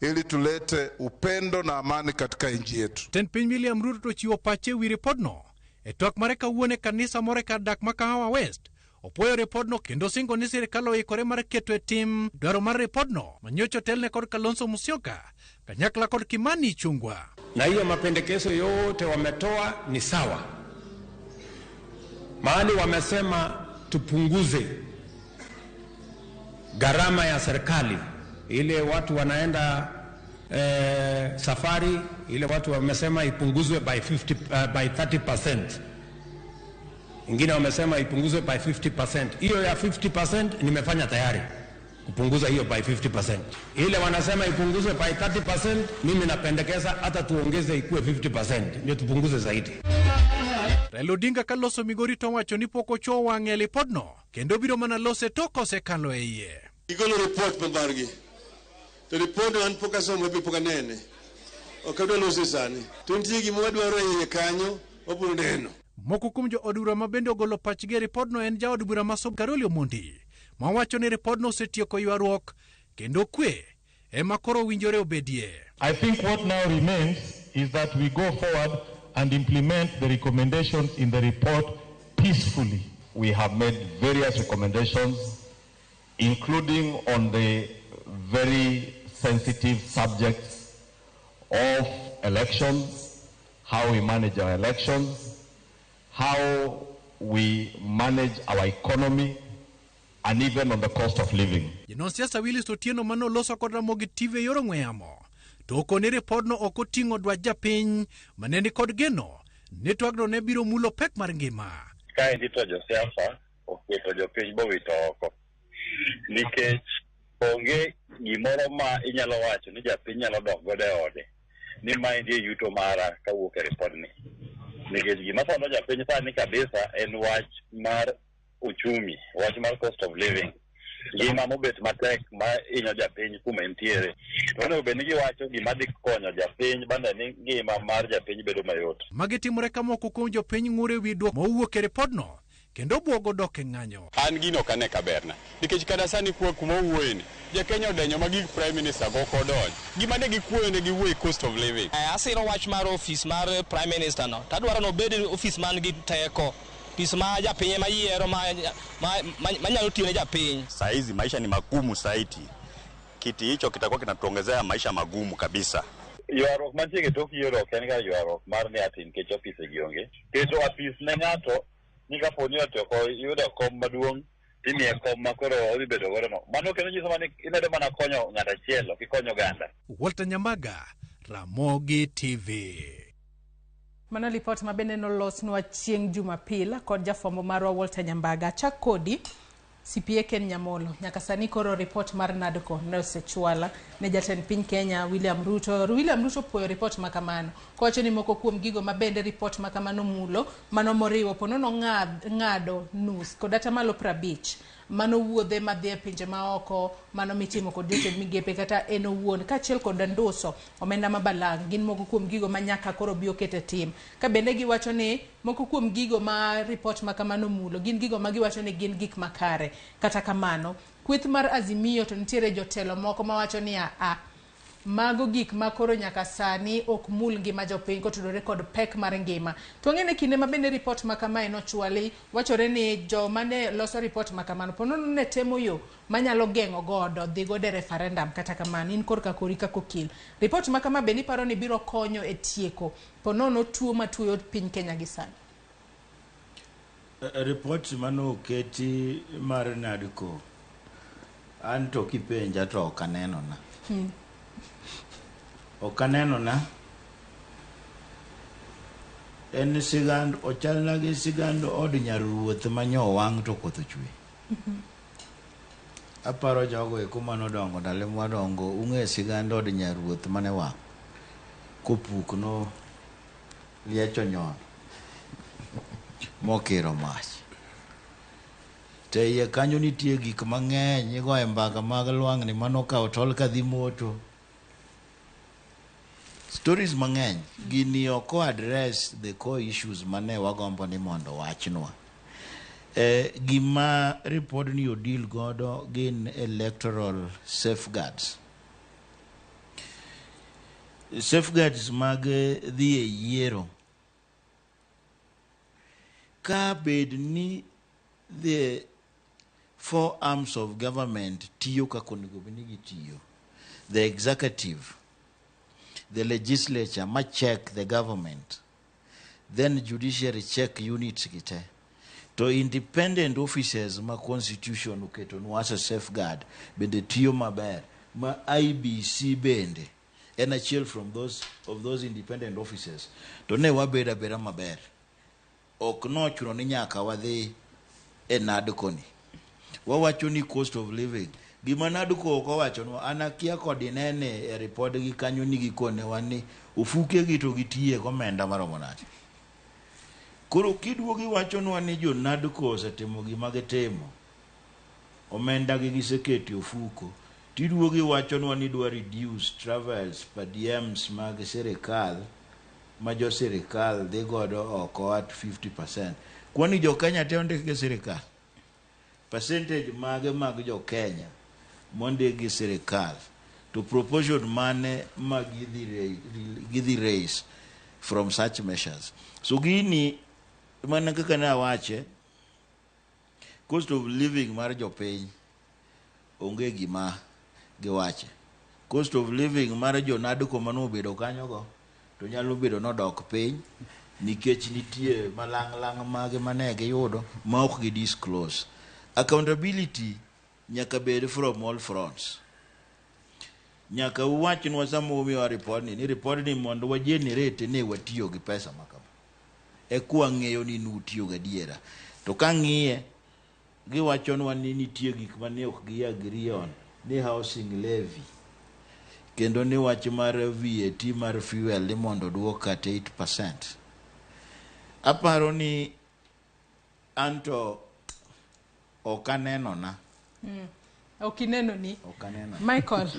ili tulete upendo na amani katika nchi yetu. Ten piny William Ruto chiwo pache wi ripodno e twak mare kawuone kanisa more kar dak ma Kahawa West. Opoyo ripodno kendo singo ni sirkal oikore mar keto e tim dwaro mar ripodno manyocho telne kod Kalonzo Musyoka kanyakla kod Kimani Chungwa. Na hiyo mapendekezo yote wametoa ni sawa. Mahali wamesema tupunguze gharama ya serikali, ile watu wanaenda safari, ile watu wamesema ipunguzwe by 30%. Ingine wamesema ipunguzwe by 50%. Hiyo ya 50% nimefanya tayari kupunguza hiyo by 50%. Ile wanasema ipunguzwe by 30%, mimi napendekeza hata tuongeze ikuwe 50%, ndio tupunguze zaidi. Raila Odinga kaloso Migori to wacho ni pok ocho wang'e lipodno kendo biro mana lose toko sekalo e iye. Igolo report mabargi. To report an pok asomo be pok anene. Okadwa lose sani. To nitie gima wadwaro e iye kanyo, obiro neno. Moko kuom jo od bura ma bende ogolo pachgi e ripodno en jaod bura ma Karoli Omondi ma wacho ni ripodno osetieko ywaruok kendo kwe ema koro winjore obedie. I think what now remains is that we go forward and implement the recommendations in the report peacefully. We have made various recommendations, including on the very sensitive subjects of elections, how we manage our elections, how we manage our economy, and even on the cost of living. Siasa Willis Otieno mano loso kod Ramogi TV yoro ng'weyamo to okoni ripodno ok oting'o dwach japiny maneni kod geno ni twagno ne biro mulo pek mar ngima. Kaendi to josiasa oketo jopiny bowito oko nikech onge gimoro ma inyalo wacho ni japiny nyalo dok godo e ode ni maendi e yuto mara kawuok e ripodni. Nikech gima sano japiny sani kabisa en wach mar uchumi, wach mar cost of living. Gima mobet matek ma inyo japiny kuma entiere. To onego bed ni giwacho gima dhi konyo japiny banda ni ngima mar japiny bedo mayot. Magi timore ka moko kuom jopiny ng'ure wi duoko mowuok e ripodno kendo buogo dok e ng'anyo. An gino kane kaberna. Nikech kada sani kuwa kuma wuoyeni. Jakenya odenyo magik Prime Minister go kodonyo. Gima ne gikuoyo ne giwuoyo cost of living. Asiro wach mar office mar Prime Minister no. Tadwaro no bed office man gi teko. Pis ma japiny ma yiero manyalo tiyo ne japiny. Saa hizi maisha ni magumu saiti. Kiti hicho kitakuwa kinatuongezea maisha magumu kabisa. Ywaruok mantie ke tok yiero ok en ga ywaruok mar ni ati nikech office gionge. Keto office ne ng'ato ni kapo ni otoko yudo kom maduong' timiye kom makoro odhi bedo godo no. Mano kendo nyiso ni imedo mana konyo ng'at achiel, kikonyo oganda. Walter Nyamaga, Ramogi TV. Mano lipot mabende nolosnwa chieng' Jumapil kod jafwambo marwa Walter Nyambaga. Chak kodi CPA Ken Nyamolo nyaka sani koro report mar NADCO ne osechwala ne jatend piny Kenya William Ruto puoyo report makamano kowacho ni moko kuom gigo mabende report makamano mulo mano moriwo ponono ng'ado nus kod atamalo 50 mano wuodhe madhi e pinje maoko mano mitimo kod jotend migepe kata en owuon kaachiel kod nduso omenda mabalang' gin moko kuom gigo manyaka koro bio kete tim ka bende giwacho ni moko kuom gigo ma report makamano mulo gin gigo ma giwacho ni gin gik makare kata kamano kweth mar Azimio to nitiere jotelo moko mawacho ni mago gik makoro nyaka sani ok mul ngima jopiny kotudore kod pek mar ngima. To ng'ene kinde mabende report makama enochwali wachore ni joma ne loso report makamano ponono ne temo yo manyalo geng'o godo dhi godo e referendum kata kamano in korka kori ka kokil. Report makama be ni paro ni biro konyo e tieko ponono tuo matuyo piny Kenya gi sani. Report mano keti mar NADCO anto kipenja to kaneno na. Okaneno na en sigand ochalna gi sigand od nyaruoth manyo wang' to koth chwe. Aparo jogo e kuma nodongo ndalo madongo ung'e sigand od nyaruoth mane wang' kopuk no liecho nyon mokiro mach te ye kanyo nitie gik mang'eny igoye mbaka mag lwang'ni manokawo tol kadhi moto. Stories mang'eny gini oko address the core issues mane wagombo ni mondo wachnwa. Gima report ni odil godo gin electoral safeguards. Safeguards mag dhi e yiero. Ka bed ni the four arms of government tiyo kako onego beni gitiyo. The executive, the legislature must check the government, then judiciary check units kite. To independent officers ma constitution uketo nuasa safeguard bende tiyo maber ma IBC bende en achiel from those independent officers to ne wabeda bera maber ok nochuno ni nyaka wadhi e NADCO ni wawacho ni cost of living gima NADCO ok owacho no anakia kod inene e report gi kanyo ni gikone wani ufuke gi to gitie komenda maromo nade. Koro kiduogi wacho no ni jo NADCO osetimo gima gitimo omenda gi giseketi ofuko tiduogi wacho no ni dwa reduce travels per diems mag serikal ma jo serikal dhi godo oko at 50%. Kwani jo Kenya te ondik gi serikal percentage mag jo Kenya monde gi serikal to proportion mane ma gidhi raise from such measures. So gini mana kaka na wache cost of living mar jo piny onge gima giwache. Cost of living mar jo NADCO mano bedo kanyo go to nyalo bedo nodok piny nikech nitie malang' mage mane giyudo ma ok gi disclose. Accountability nyaka bed from all fronts. Nyaka uwachnwa sama umiyo report ni report ni mondo wagenerate ne watiyo gi pesa makama e kwa ng'eyo ni nutiyo gadiera. To ka ng'iye giwachonwa ni nitie gik mane ok gi agree on ni housing levy kendo ni wach mar VAT mar fuel ni mondo duok at 8%. Aparo ni anto okaneno na. Okineno ni. Okaneno. Michael.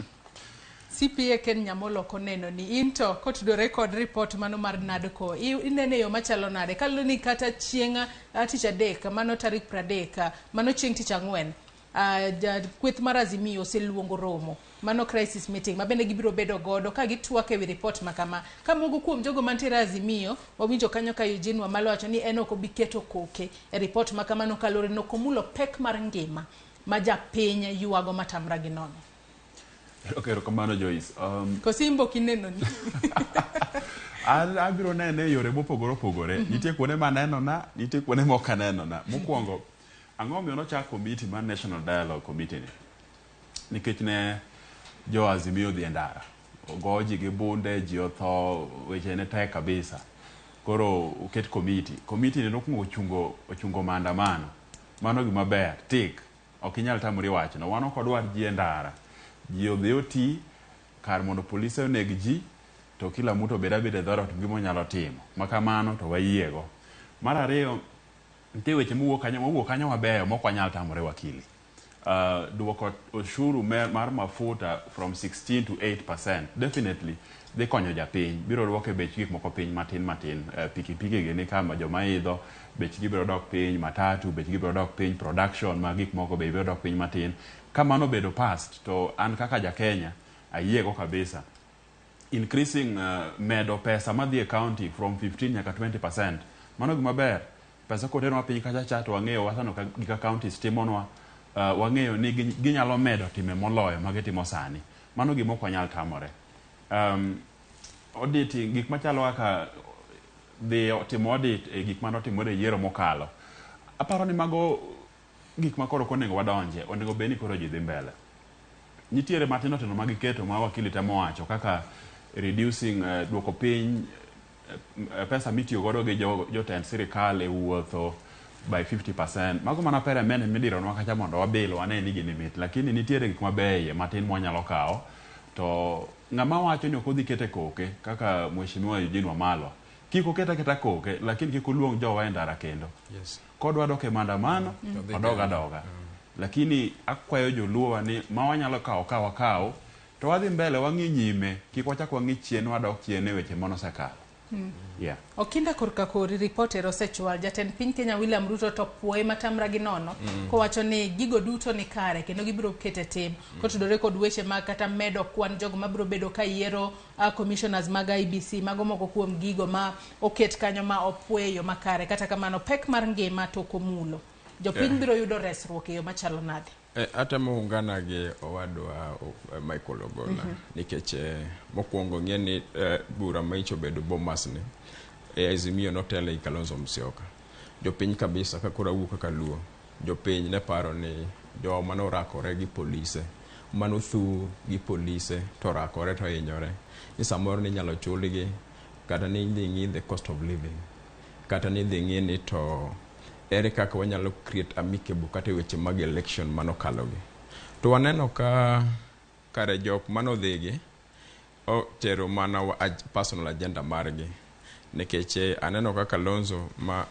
CPA Ken Nyamolo koneno ni into kotudore kod report mano mar NADCO inene yo machalo nade kaloni ni kata chieng' tich adek mano tarik 30 mano chieng' tich ang'wen kweth mar Azimio oseluongo romo mano crisis meeting mabende gibiro bedo godo ka gitwak ewi report makama ka mogo kuom jogo mantiere Azimio wawinjo kanyo ka Eugene Wamalwa wacho ni en ok obiketo koke e report makama no kalore no komulo pek mar ngima ma japiny yuago matamra gi nono. Okay, rokamano Joyce. Kosimbo kineno ni. Abiro nene yore mopogore opogore. Nitie kuone maneno na, nitie kuone mokaneno na. Mokwongo ang'o miyo nochak committee mar National Dialogue Committee ni? Nikech ne jo Azimio dhi ndara. Ogo ji gi bunde, ji otho, weche ne tek kabisa. Koro uket committee. Committee ni nokungo ochungo maandamano. Mano gima ber, tik. Ok inyal tamori wach no. Wan ok odwar ji ndara. Ji odhi oti kar mondo polise oneg ji, to kila mtu obed abeda dhoro to gimo nyalo timo. Makamano to wayiego. Mar ariyo, nitie weche mowuok kanyo mabeyo mok wanyal tamore wakili. Duoko ushuru mar mafuta from 16 to 8% definitely dhi konyo japiny. Biro duoke bech gik moko piny matin. Pikipiki gini kama joma idho, bechgi biro dok piny, matatu, bechgi biro dok piny, production ma gik moko be biro dok piny matin. Kamano bedo past, to an kaka ja Kenya, ayiego kabisa. Increasing medo pesa madhi e county from 15 nyaka 20%. Mano gima ber. Pesa kotenwa piny kacha to wang'eyo wasano gika counties timonwa, wang'eyo ni ginyalo medo time moloyo magitimo sani. Mano gima ok wanyal tamore. Audit gik machalo kaka dhi timo audit e gik manotimore yiero mokalo. Aparo ni mago gik makoro konego wadonje, onego beni koro ji dhi mbele. Nitiere matino magiketo ma wakili temo wacho kaka reducing duoko piny pesa mitiyo godo gi jotend sirikal e wuotho by 50%. Mago mana pere mene midiro nwa kacha mondo wabil wane ni gini mit, lakini nitiere gik mabeyo matin mwanyalo kawo. To ng'ama wacho ni ok odhi kete koke kaka mheshimiwa Eugene Wamalwa. Kik oketa koke, lakini kik oluong jowa e ndara kendo. Yes. Kodwa dok e maandamano, odoga. Lakini akwayo joluo ni ma wanyalo kawo to wadhi mbele wang'i nyime, kik wachak wang'i chien wadok chien e weche monosekalo. Yeah. Okinda korka kori reporter osechwal jatend piny Kenya William Ruto to puoye matamra gi nono kowacho ni gigo duto ni kare kendo gibiro kete tim kotudore kod weche mag kata medo kwan jogo mabiro bedo ka yiero commissioners mag IBC mago moko kuom gigo ma oket kanyo ma opueyo makare. Kata kamano pek mar ngima to komulo jopiny biro yudo resruok e yo machalo nade? Atemo ungana gi owadwa Michael Ogolla nikech mokwongo ng'e ni bura ma ichobedo Bomas ni Azimio notele Kalonzo Musyoka. Jopiny kabisa ka kora wuok kaka luo. Jopiny ne paro ni jo mano rakore gi polise, mano thu gi polise to rakore to hinyore. Ni samoro ni nyalo chulgi kata ni dhi ng'i the cost of living. Kata ni dhi ng'i ni to ere kaka wanyalo create amicable kata weche mag election mano kalogi. To waneno ka kare jok mano dhigi o tero mana personal agenda margi. Nikech aneno ka Kalonzo ma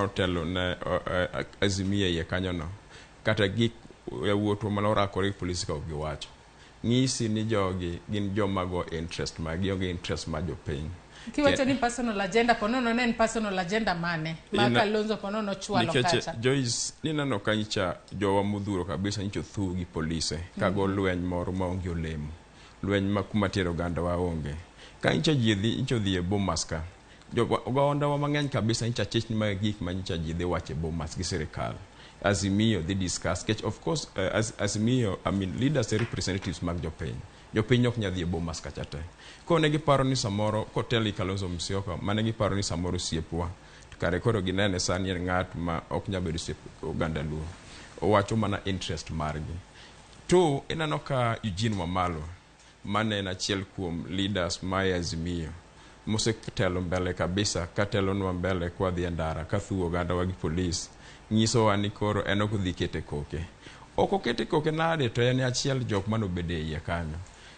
otelo ne Azimio ye kanyo no. Kata gik wuotho mano rakore polisi ka giwacho. Ng'isi ni jogi gin jomago interest magi onge interest ma jopiny. Kiwacho ni personal agenda konono ne personal agenda mane ma Kalonzo konono chwalo kacha. Nikech Joyce ni nano kanyicha jowa mudhuro kabisa nyicho thu gi polise kago lweny moro ma onge olemo. Lweny ma kuma tero ganda wa onge. Ka nyicha nyicho dhi e Bomas ka. Joga wa mang'eny kabisa nyicha chich ni ma gik ma nyicha ji dhi wache Bomas gi sirikal. Azimio they discuss. Of course, Azimio, leaders and representatives mag jopiny. Jopiny ok nyadhi e Bomas kacha te. Ko ne giparo ni samoro koteli Kalonzo Musyoka, mane giparo ni samoro siepwa. Kare koro ginene sani ng'at ma ok nyabedo siep oganda luo. Owacho mana interest margi. To inano ka Eugene Wamalwa, mane na achiel kuom leaders ma Azimio. Moseketelo mbele kabisa, katelo nwa mbele kwa dhi ndara, kathu oganda wagi police. Nyiso wa ni koro enok dhi kete koke. Oko kete koke nade to en achiel jok mano bede iye kanyo.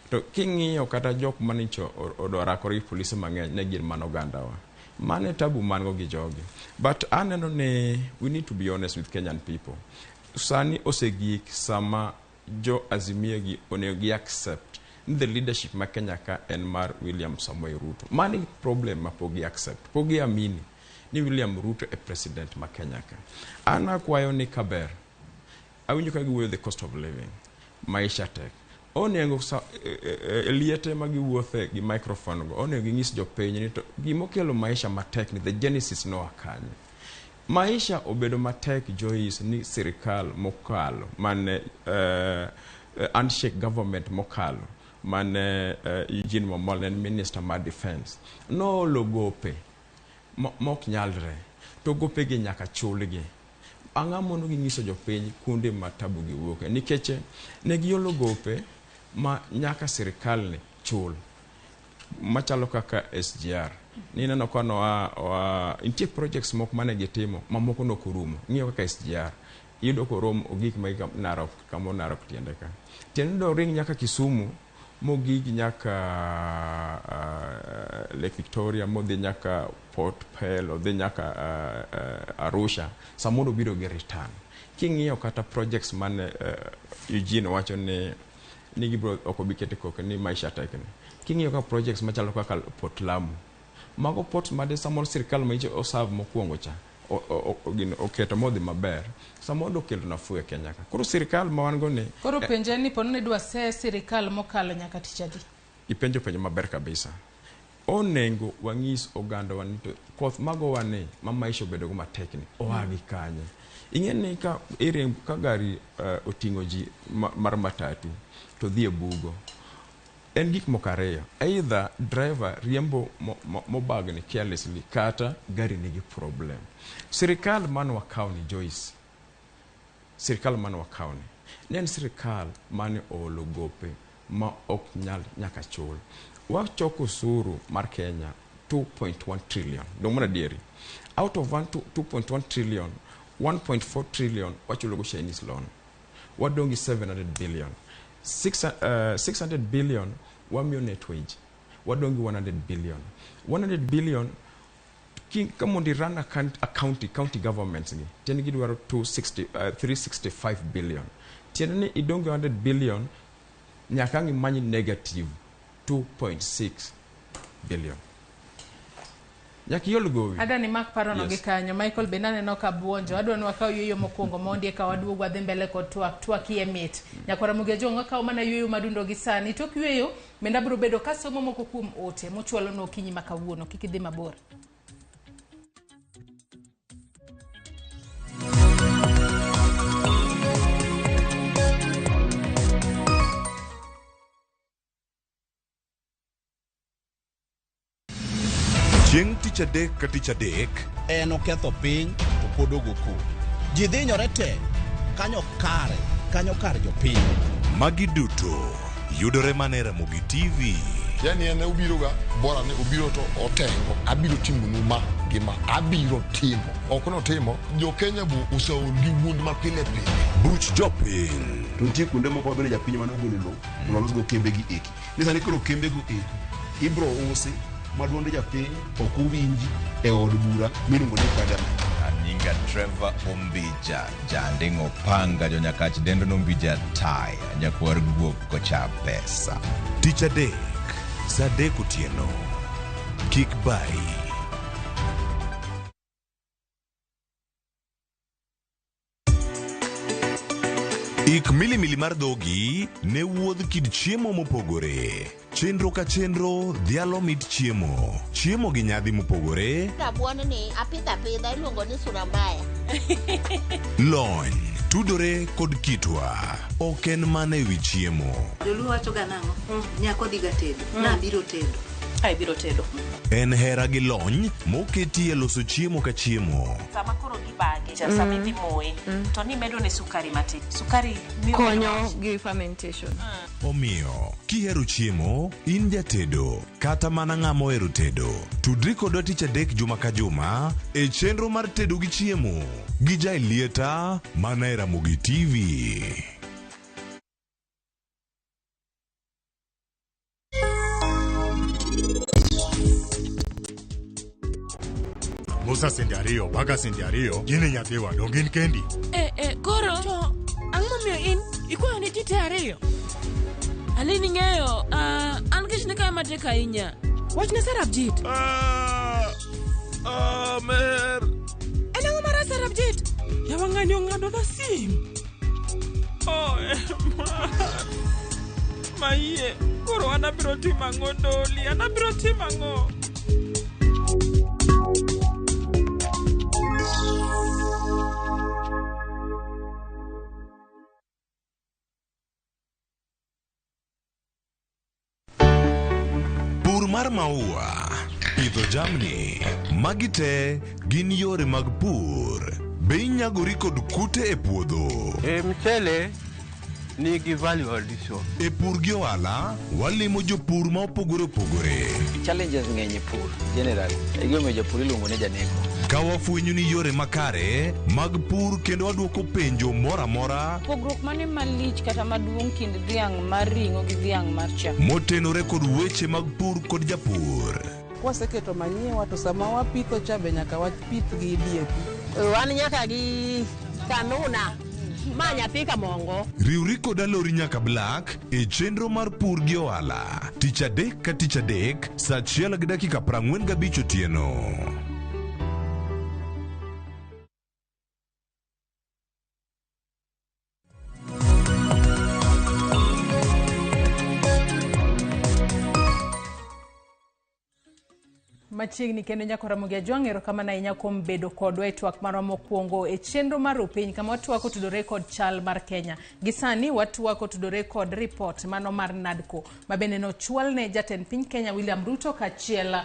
To king'iyo kata jok manicho odorakore polisi mang'eny ne gin mano gandawa. Mane tabu mango gi jogi. But aneno ne we need to be honest with Kenyan people. Sani osegik sama jo Azimio gi onego gi accept the leadership ma Kenya ka en mar William Samoei Ruto. Mani problem ma pogi accept. Pogi amini ni William Ruto e president ma Kenya ka. Ana kwayo ni kaber. Awinjo ka giwuoyo the cost of living. Maisha tek. Onego liete ma giwuothe gi microphone go. Onego ging'is jopiny ni to gimokelo maisha matek ni the genesis no akanye. Maisha obedo matek Joyce ni sirikal mokalo mane handshake government mokalo mane Eugene Wamalwa minister ma defense. No logope mok nyalre. To gope gi nyaka chulgi. ang'a mondo ginyiso jopiny kuonde ma tabu gi wuoke nikech ne giolo gope ma nyaka sirikal ne chul machalo kaka SGR ni neno ka intie projects moko mane gitimo mamoko nokorumo ng'iyo kaka SGR iyudo korom ogik ma Narok kamo Narok tiende ka tiende ring nyaka Kisumu mogik nyaka Lake Victoria modhi nyaka Port Pearl odhi nyaka Arusha samondo biro gi return king'iyo kata projects mane Eugene wacho ni gibro okobikete koke ni maisha tekne king'iyo ka projects machalo kaka Port Lamu mago ports made samoro sirikal ma icho oserve mokwongo cha oketo modhi maber samondo kelo nafuu e Kenya ka koro sirikal ma wan go ne koro penje ni pono ne dwa se sirikal mokalo nyaka tichadi ipenjo penjo maber kabisa onengo wang'is oganda wanito koth mago wane ma maisha bedo go matekni oagi kanye ing'eni ka ka gari oting'o ji mar matatu to dhi e bugo en gik mokariyo either driver riembo mobagni carelessly kata gari nigi problem sirikal man wakaw ni Joyce sirikal man wakaw ni nen sirikal mane olo gope ma ok nyal nyaka chul wachoko usuru mar Kenya 2.1 trillion dong mana dieri out of 2.1 trillion 1.4 trillion wachulo go Chinese loan wadongi 700 billion 600 billion wamiyo net wage wadongi 100 billion kamondi run a county governments gi tieni gidwaro 365 billion tieni ni idongi 100 billion nyaka ngi manyi negative 2.6 billion Yaki gowi. Ada ni mak paro no gikanyo Michael Benane no ka buonjo adwa ni wakaw yoyo mokwongo mondi ka waduogo wadhi mbele kod twak yemit nyakwara mugejo ngakaw mana yoyo madundo gi sani tok yoyo menda biro bedo ka somo moko kuom ote mochwalo no kinyi makawuono kikidhi mabor. Chieng' tich adek ka tich adek en oketho piny to pod ogoku ji dhinyore te kanyo kar jopiny magi duto yudore mana Ramogi TV. Yani ene ubiroga bora ne ubiro to otengo abiro timonu ma gima abiro timo okono timo jo Kenya bu usaol gi wuond ma pile buch jopiny to nitie kuonde moko bende japiny mano golo lo los go kembe gi eki ni sani koro kembe go eki ibro usi maduonde japiny ok uwinji e od bura miluongo ni parliament. Nyinga Trevor Ombija jandingo panga jo nyakach dendo nombija tai nyakwar guok kocha pesa tich adek saa adek otieno kik bai. Ik milimili mar dhogi ne wuodh kid chiemo mopogore. Chenro ka chenro dhialo mit chiemo. Chiemo gi nyadhi mopogore. Rabuon ni apidha iluongo ni surambaya. Lony tudore kod kitwa. Ok en mana ewi chiemo. Joluo wacho ga nang'o? Nyako dhi ga tedo. Na biro tedo. Ai biro tedo. En hera gi lony moketi e loso chiemo ka chiemo. Sama koro gibage, sama idhi moye, to ni medo ne sukari matin. Sukari miyo konyo gi fermentation. Omiyo, kihero chiemo, in jatedo, kata mana ng'ama ohero tedo. Tudri kodwa tich adek juma ka juma e chenro mar tedo gi chiemo. Gi Jailieta mana e Ramogi TV. Musa sendiario, baga sendiario, gine nyathewa, dongin kendi. Koro, to, ang'o miyo in, ikuyo ni jite ariyo? Alini ng'eyo, an kech ne kaya matek ahinya. Wach ne Sarab Jit. Mer. En ang'o mara Sarab Jit? Yawa ng'ani ong'ado na sim. Maiye, koro anabiro timo ang'o Doli, anabiro timo ang'o? Mar maua, pidho jamni, magi te gin yore mag pur. Be inyagori kod kute e puodho? Mchele nigi value addition. E pur gi ohala, walimo jopur ma opogore opogore. Challenges ng'eny e pur generally. Egome jopur iluongo ni janeko. Ka wafwenyo ni yore makare mag pur kendo waduoko penjo mora mora. Pogruok mane malich kata maduong' kind dhiang' mar ring'o gi dhiang' mar chak. Motenore kod weche mag pur kod japur. Kwaseketo manyiwa to sama wapitho cha be nyaka wapith gi DAP. Wan nyaka gi kanuna. Ma nyathi kamongo. Riwri kod alori nyaka Black e chenro mar pur gi ohala. Tich adek ka tich adek, saa 1:45 otieno. Machiegni kendo nyako Ramogi ajwang'ero kama na inya kuom bedo kodwa e twak mar mokwongo e chenro mar opiny kama watwako tudore kod chal mar Kenya. Gisani watwako tudore kod report mano mar NADCO. Mabende no chwal ne jatend piny Kenya William Ruto kachiel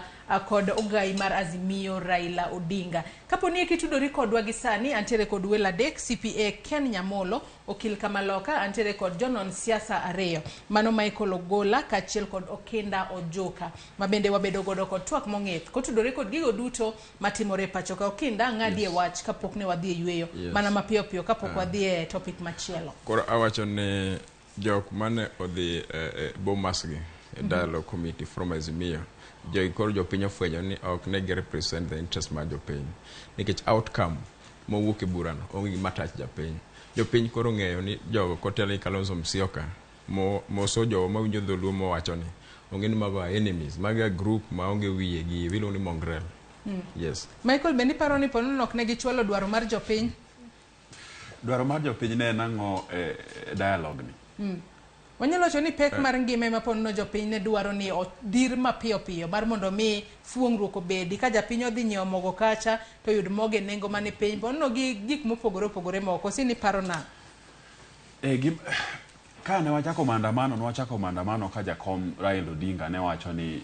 kod ogai mar Azimio Raila Odinga. Kaponi e kitudori kodwa gisani antere kod wela dek CPA Ken Nyamolo, okil Kamaloka antere kod jonon siasa areyo. Mano Michael Ogolla kachiel kod Okinda Ojuka. Mabende wabedo godo kod twak mong'ith. Kotudore kod gigo duto matimore pacho ka Okinda ng'adie wach kapok ne wadhi yweyo. Mana mapiyo piyo kapok wadhi e topic machielo. Koro awacho ne jok mane odhi Bomas gi dialogue committee from Azimio. Koro jopiny ofwenyo ni ok ne gi represent the interest mar jopiny. Nikech outcome mowuok e burano onge gima tach japiny. Jopiny koro ng'eyo ni jogo kotelo Kalonzo Musyoka moso jogo mawinjo dholuo mowacho ni onge ni mago enemies, mago group ma onge wiye gi wilo ni mongrel. Yes. Michael bendi paro ni pono nok ne gichwalo dwaro mar jopiny. Dwaro mar jopiny ne nango dialogue ni. Wanyalo wacho ni pek mar ngima ma pono jopiny ne dwaro ni odir mapiyo piyo mar mondo mi fuong'ruok obedi ka japiny odhi nyiewo mogo kacha to yud moge nengo mane piny pono gi gik mopogore opogore moko. Sini paro na. Ka ne wachako maandamano ka jakom Raila Odinga ne wacho ni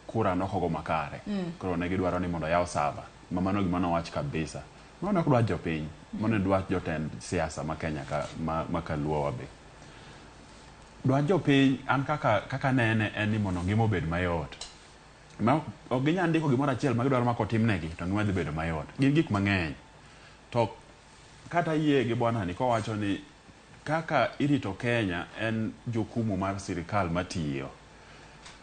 kura nokogo makare. Koro ne gidwaro ni mondo yaw saba. Mamano gima nowach kabisa. Mano ok dwach jopiny. Mano dwach jotend siasa ma Kenya ma kaluo wabe. Dwach jopiny an kaka nene en ni mondo ngima obed mayot. Ok ginyal ndiko gimoro achiel ma gidwaro makotimnegi to ngima dhi bedo mayot. Gin gik mang'eny. To kata yie gi bwana ni kowacho ni kaka irito Kenya en jokumu mar sirikal matiyo.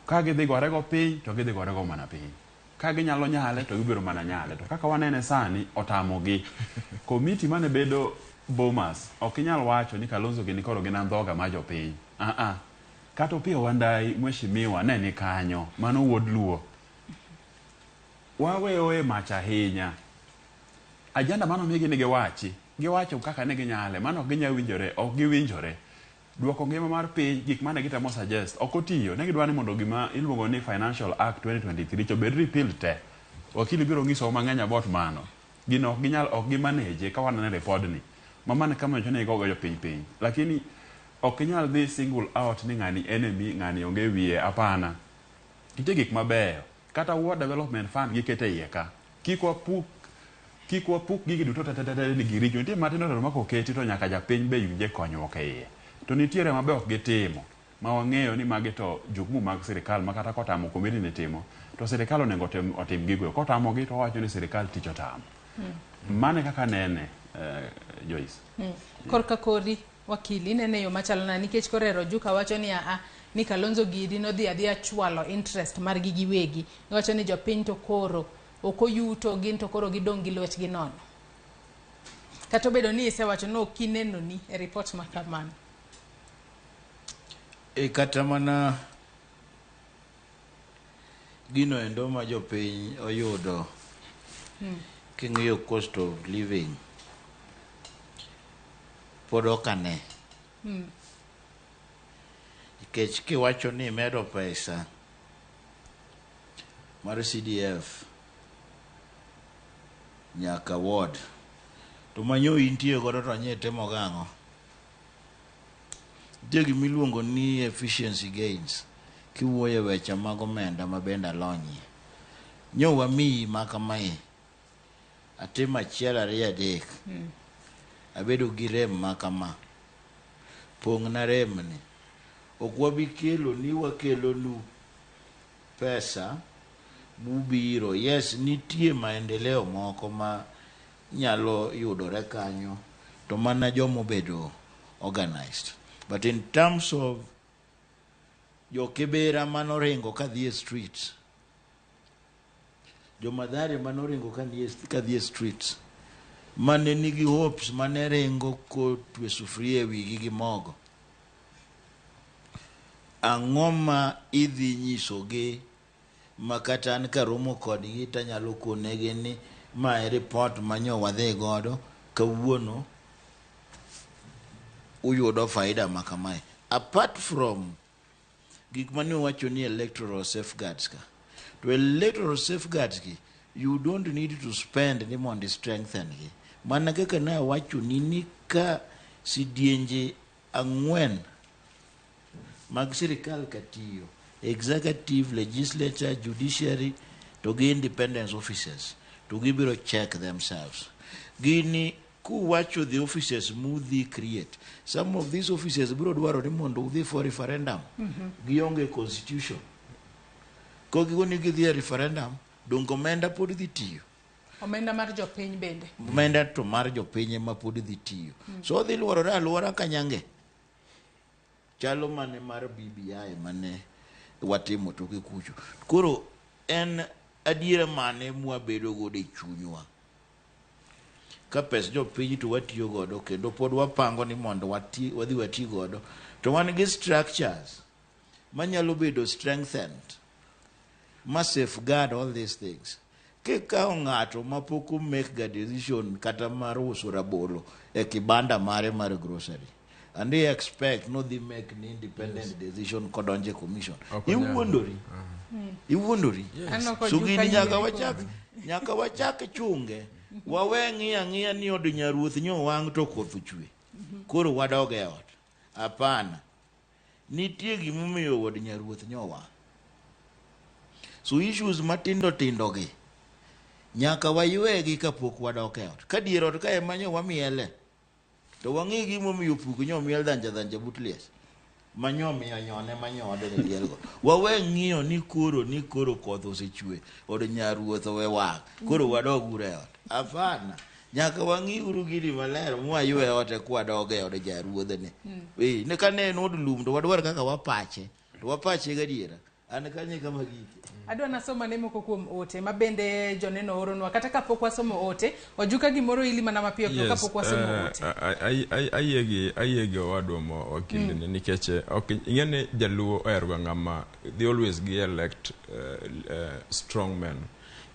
Ka gidhi gorego piny to gidhi gorego mana piny. Ka ginyalo nyale to gibiro mana nyale. To kaka wanene sani otamogi. Komiti mane bedo Bomas ok inyal wacho ni Kalonzo gini koro gin andhoga ma jopiny. Kata Opiyo Wandayi mheshimiwa ne ni kanyo mano wuod luo. Waweyo e mach ahinya. Ajenda mano migi ni giwacho kaka ne ginyale mano ginya winjore ok giwinjore. Duoko ngima mar piny gik mane gitemo suggest ok otiyo. Ne gidwani mondo gima iluongo ni Financial Act 2023 to bed repeal te. Wakili biro nyiso mang'eny about mano. Gino ok ginyal ok gimanage ka wanene report ni. Mamane kama jone gogo jo piny. Lakini ok inyal dhi single out ni ng'ani enemy ng'ani onge wiye hapana. Nitie gik mabeyo. Kata World Development Fund gikete iye ka. Kik wapuk gigi duto tete ni giricho. Nitie matindo to mako keti to nyaka japiny be yuje konyruok e iye. To nitiere mabe ok gitimo. Ma wang'eyo ni magi to jukumu mag sirikal ma kata kotamo komiti ni timo. To sirikal onego otim gigo. Kotamo gi to wacho ni sirikal tich otamo. Mane kaka nene Joyce. Korka kori wakili nene yo machalo na nikech korero Ojuka wacho ni ni Kalonzo gidi no dhi adhi achwalo interest mar gi giwegi. Wacho ni jopiny to koro ok oyuto gin to koro gidong gi lwetgi nono. Kata bedo ni isewacho no kineno ni e report ma kamano. Kata mana gino endo ma jopiny oyudo king'iyo cost of living pod okane. Nikech kiwacho ni medo pesa mar CDF nyaka ward to manyo intie godo to nye temo gang'o. Nitie gimiluongo ni efficiency gains kiwuoye weche mag omenda ma bende alonyie. Nyo wamiyi makamae atimo achiel ariyo adek abedo gi rem makama pong'na remni ok wabi kelo ni wakelonu pesa mubiro. Yes, nitie maendeleo moko ma nyalo yudore kanyo to mana jomobedo organized, but in terms of jokibera manoringo kadhi e streets, jomadhare manoringo kadhi e streets, mane nigi hopes, mane ringo kotwe sufuria e wigi gi mogo, ang'o ma idhi nyisogi makata an karomo kodgi tanyalo konegi ni ma e report manyo wadhi godo kawuono uyudo faida makamae. Apart from gik mane wacho ni electoral safeguards ka, to electoral safeguards ki you don't need to spend ni mondo strengthen gi. Mana kaka ne wacho ni ka sidienje 4 mag sirikal katiyo, executive, legislature, judiciary to gi independence officers to gibiro check themselves. Gini kuwacho the offices mudhi create, some of these offices biro dwaro ni mondo udhi for referendum gionge constitution. Kogigoni gidhi e referendum dongo omenda pod dhi tiyo, omenda mar jopiny bende omenda to mar jopiny ema pod dhi tiyo. So dhi luorore aluora kanyange chalo mane mar BBI mane watimo toke kucho. Koro en adiera mane mwabedo godo e chunywa ka pes jopiny to watiyo godo kendo pod wapango ni mondo wadhi wati godo, to wan gi structures manyalo bedo strengthened ma safeguard all these things. Kikawo ng'ato mapoko make ga decision kata mar uso rabolo e kibanda mare mar grocery and they expect no they make an independent decision kodonje commission, iwuondori iwuondori. So gini nyaka wachak chunge wawe ng'iya ni od nyaruoth nyo wang' to koth chwe koro wadog e ot. Hapana, nitie gimomiyo od nyaruoth nyo wang'. So issues matindo tindo gi nyaka waywegi kapok wadok e ot. Ka dier ot ka ema nyo wamiele to wang'i gimomiyo puk nyo miel dhanja but lies manyo miyo nyone manyode ne dielgo. Wawe ng'iyo ni koro koth osechwe od nyaruoth owe wang' koro wadog ure ot. Hapana, nyaka wang'i uru gini maler mwaywe ote kwa doge od jaruodhene. Ne kane en od lum to wadwar kaka wapache to wapache gadiera an kanye kama giki. Adwa nasoma ne moko kuom ote mabende joneno oronwa kata kapok wasomo ote Ojuka gimoro ili mana mapiyo piyo kapok wasomo ote. Ayegi owadwa mo Okinda nikech ing'ene jaluo oherga ng'ama they always elect strong men.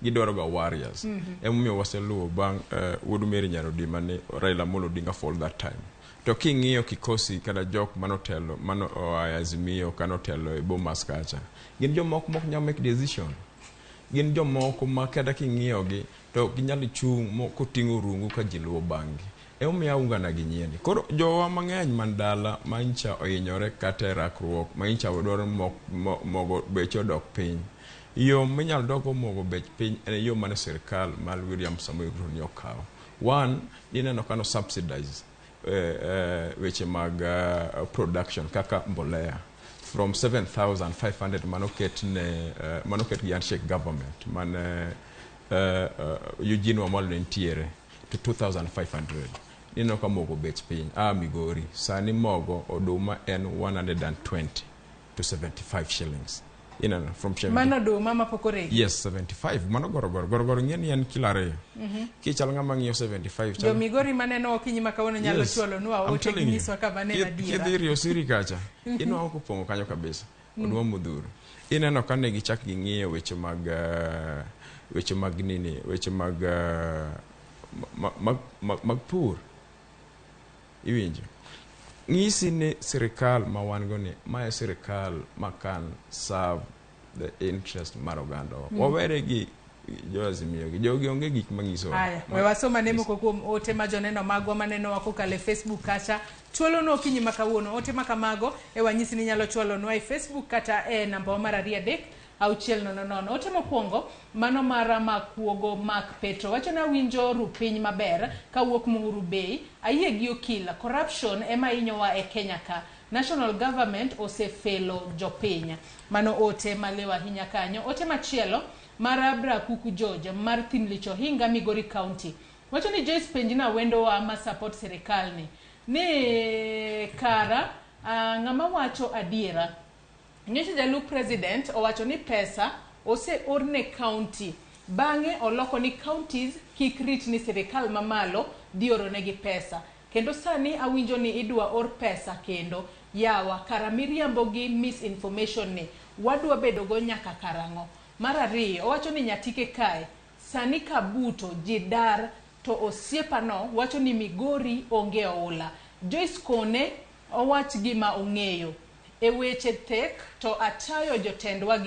Gidwaro ga warriors. Emomiyo waseluwo bang' Wuod Mary Nyarodi mane Raila Amolo Odinga fall that time. To king'iyo kikosi kada jok manotelo mano Azimio kanotelo e Bomas kacha, gin jomoko mok nyalo make decision. Gin jomoko ma kada king'iyo gi to ginyalo chung' koting'o rungu ka ji luwo bang'gi. Emomiyo aungana gi nyieni. Koro jowa mang'eny man dala mancha ohinyore kata e rakruok mancha dwaro mogo beche odok piny. Yo minyalo dogo mogo bech piny en yo mane sirikal mar William Samoei Ruto ni okawo. One, ineno kano subsidize weche mag production kaka mbolea from 7,500 manoket gi handshake government mane Eugene Wamalwa nentiere to 2,500. Ineno ka mogo bech piny Migori sani mogo oduma en 120 to 75 shillings. From Mano do mama pokore. Yes, 75. Mano goro ngeni en kilare. Kichal ngama ngiyo 75. Jo Migori maneno okinyi makawono nyalo chuolo nwa ote ngiswa ka banena dira. Kidhiri osiri kacha. Ino ako pongo kanyo kabisa. Odwa mudhuru. Ineno kane gichak ging'iyo weche mag pur. Iwinjo. Ngisi ni sirikal ma wan go ni ma sirikal ma kan serve the interest mar oganda. Wawere gi jo Azimio gi jogi onge gik mangiso. Haya, we wasoma nemo kuom ote ma joneno magwa maneno wako kale Facebook kacha. Chuolo no okinyi makawuono ote makamago e wanyisi ni nyalo chuolo no e Facebook kata e namba mar 3 600. Ote mokwongo mano mara makuogo Mark Petro wacho na winjo rupiny maber kawuok Muhuru Bay ayie gi Okinda corruption ema inyowa e Kenya ka national government osefelo jopiny. Mano ote malewa hinya kanyo. Ote machielo mara Brakuku George mar Thimlicho Hinga Migori County wacho ni Joyce Penjina wendo wa ma support serikal ni kara ng'ama wacho adiera. Nyocha jalup president owacho ni pesa ose orne county bang'e oloko ni counties kik rit ni serikal mamalo dioro negi pesa kendo sani awinjo ni idwa or pesa kendo yawa kara miriambo gi misinformation ni wadwa bedo go nyaka karang'o. Mar ariyo owacho ni nyatike kae sani kabuto jidar to osiepano wacho ni Migori onge oula. Joyce Kone owach gima ong'eyo e weche tek to atayo jotendwa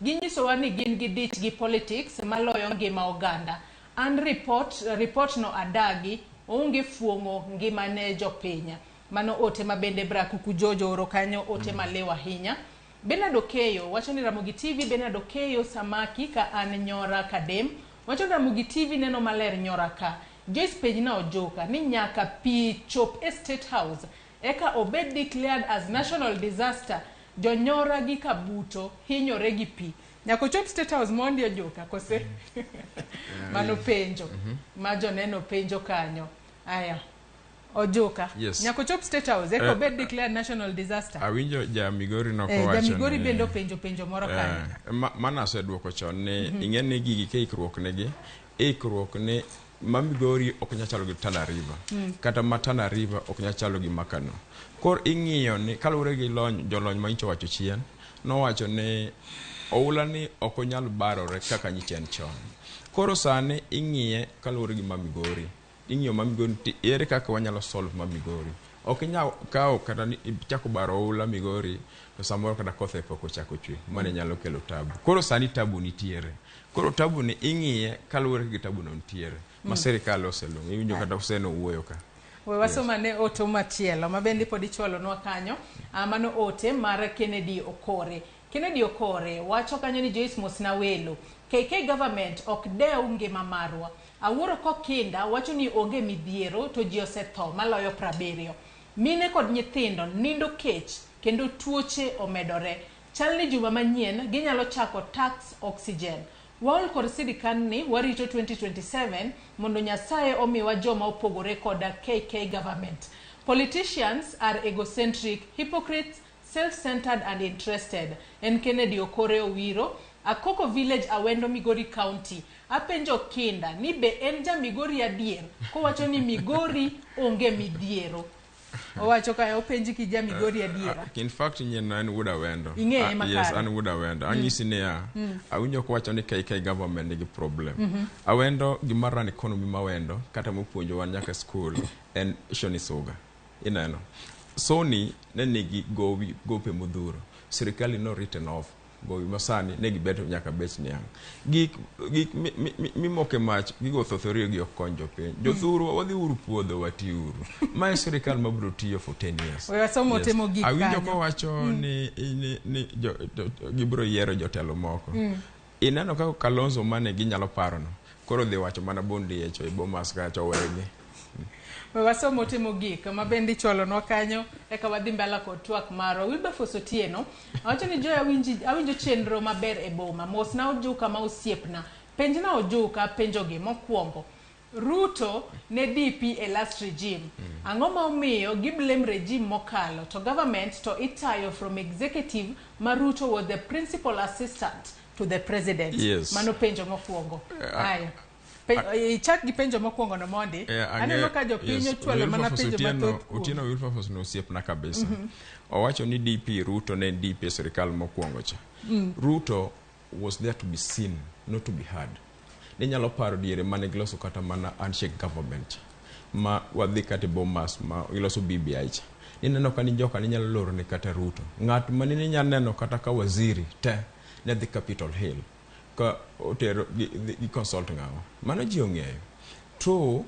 ginyisowa ni gin gi dich gi politics maloyo ngima oganda. An report no adagi onge fuong'o ngima ne jopinya. Mano ote mabende Brakuku Jojo oro kanyo ote malewa hinya. Benado Keyo wacho ni Ramogi TV Benado Keyo samaki ka an nyora kadem wacho ni Ramogi TV neno maler nyora ka. Joyce Penjina Ojuka ni nyaka pi chop State House eka obed declared as national disaster jonyora gi kabuto hinyore gi pi nyako chop State House mondi Ojuka kose mano penjo majo neno penjo kanyo. Aya Ojuka nyako chop State House eka obed declared national disaster. Awinjo ja Migori no ko wacho ja Migori bendo penjo moro kanyo mana aseduoko chon ni ing'eni gigi ke ikruok ne Migori ok nyalo chalo gi Tana River kata Matana River ok nyalo chalo gi Makano. Kor ing'iyo ni kalure gi jolony ma incho wacho chien no wacho ni oula ni ok nyal barore kaka nyichen chon. Koro sani ing'iye kalure gi Migori ing'iyo Migori ere kaka wanyalo solve Migori. Ok nyal kawo kata ni chako baro oula Migori to samoro kata kothe pok ochako chwe mane nyalo kelo tabu. Koro sani tabu nitiere. Koro tabu ni ing'iye kalure gi tabu no nitiere. Ma serikal oselong iwinjo kata useno wuoyo ka. We wasoma ne oto machielo mabende pod ichwalo nwa kanyo mano ote mar Kennedy Okore. Kennedy Okore wacho kanyo ni Joyce Mosna welo KK government ok dew ngima marwa. Awuoro Okinda wacho ni onge midhiero to ji osetho maloyo 70. Mine kod nyithindo nindo kech kendo tuoche omedore. Chal ni juma manyien ginyalo chako tax oxygen. Waol kod sirikal ni warito 2027 mondo Nyasaye omiwa joma opogore koda KK government. Politicians are egocentric, hypocrites, self-centered and interested. En Kennedy Okore owiro Akoko village Awendo Migori County. Apenjo Okinda ni be en ja Migori adier ko wacho ni Migori onge midhiero. Owacho ka openji ki ja Migori adiera. In fact nyen an wuda wendo. Yes, an wuda wendo. Anyisi ne ya awinjo ko wacho ni KK government nigi problem. Awendo gimaran economy mawendo kata mopuonjo wan nyaka school en shoni soga. Ineno. Sony ne nigi gope modhuro. Serikali no written off. Gowi masani negi beto nyaka bech niang. Gik mimoke mach gigo thothorio gi okon jopiny. Jothuru wadhi uru puodho wati uru. Mae serikal mabiro tiyo for 10 years. We wasomo temo gik kanyo. Awinjo ko wacho ni gibiro yiero jotelo moko. Ineno kako Kalonzo mane ginyalo parono. Koro dhi wacho mana bondi echo Bomas kacho wegi. We wasomo temo gik mabende chwalo nwa kanyo eka wadhi mbele kod twak maro. Wilberforce Otieno wacho ni joy awinjo chenro maber e boma. Mosna Ojuka ma osiepna. Penjna Ojuka penjogi mokwongo. Ruto ne DP e last regime. Ang'o ma omiyo giblame regime mokalo to government to itayo from executive ma Ruto was the principal assistant to the president. Yes. Mano penjo mokwongo. Ayo. Chak gi penjo mokwongo no mondi. Aneno ka jopinyo chwalo mana penjo mathoth. Otieno Wilberforce no osiepna kabisa. Owacho ni DP Ruto ne DP serikal mokwongo cha. Ruto was there to be seen, not to be heard. Ninyalo paro diere mane giloso kata mana handshake government. Ma wadhi kata Bomas ma giloso BBI cha. Nineno ka ni joka ninyalo loro ni kata Ruto. Ng'at mane ninyalo neno kata ka waziri te ne the Capitol Hill. Ka otero gi consulting awa. Mano ji ong'eyo. To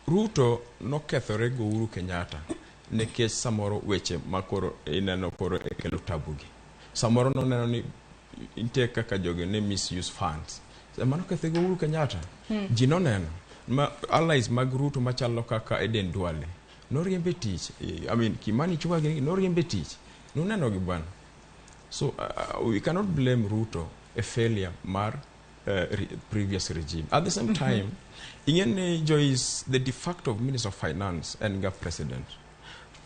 Ruto nokethore go Uhuru Kenyatta nekech samoro weche makoro ineno koro ekelo tabugi. Samoro noneno ni inte kaka joge ne misuse funds mano kethego Uhuru Kenyatta ji noneno ma allies mag Ruto machalo kaka Eden Duale noriembe tich Kimani Ichung'wa noriembe tich nuneno gi bwana. So we cannot blame Ruto a failure mar previous regime. At the same time, ingene Joyce the de facto Minister of Finance and president.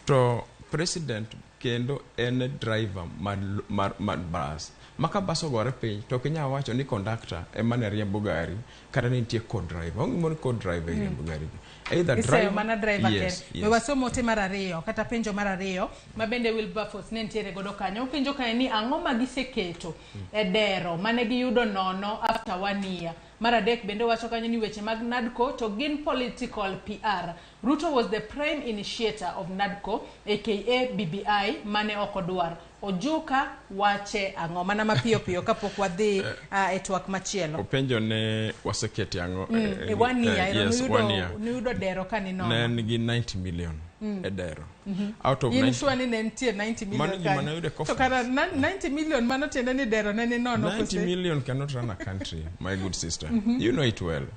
To president kendo en driver mar bus. Maka baso gore piny to Kenya wacho ni conductor emane riembo gari kata ni nitie co-driver. Onge mon co-driver riembo gari. Either driver mana driver yes. We wasomo te mar ariyo kata penjo mar ariyo mabende Wilberforce ne ntiere godo kanyo. Penjo kae ni ang'o ma giseketo e dero mane giyudo nono after 1 year. Mar adek bende wacho kanyo ni weche mag NADCO to gin political PR. Ruto was the prime initiator of NADCO aka BBI mane okodwar. Ojuka wache ang'o mana mapiyo piyo kapok wadhi e twak machielo. Penjo ne waseketi ang'o 1 year yes, 1 year. Niudo dero kani nono. Ne nigi 90 million e dero. Out of 90 sure ni nentie 90 million kani. So kara 90 million mano tiende ni dero nene nono. 90 million cannot run a country, my good sister. You know it well.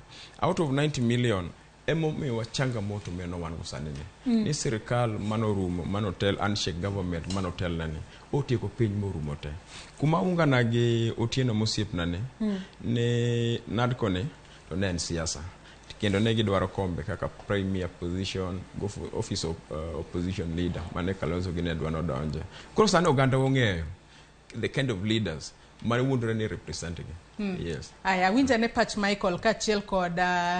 Out of 90 million emomiyo wachanga moto meno wan gusani ni sirikal manorumo manotel handshake government manotel nani otieko piny morumo te kuma unga nagi otieno mosiep nane ne NADCO ne to ne en siasa kendo ne gidwaro kombe kaka premier position office of opposition leader mane Kalonzo gi ne dwano donje koro sani oganda ong'eyo the kind of leaders mane wundore ni representing yes. Aya winja ne Patch Michael kachiel kod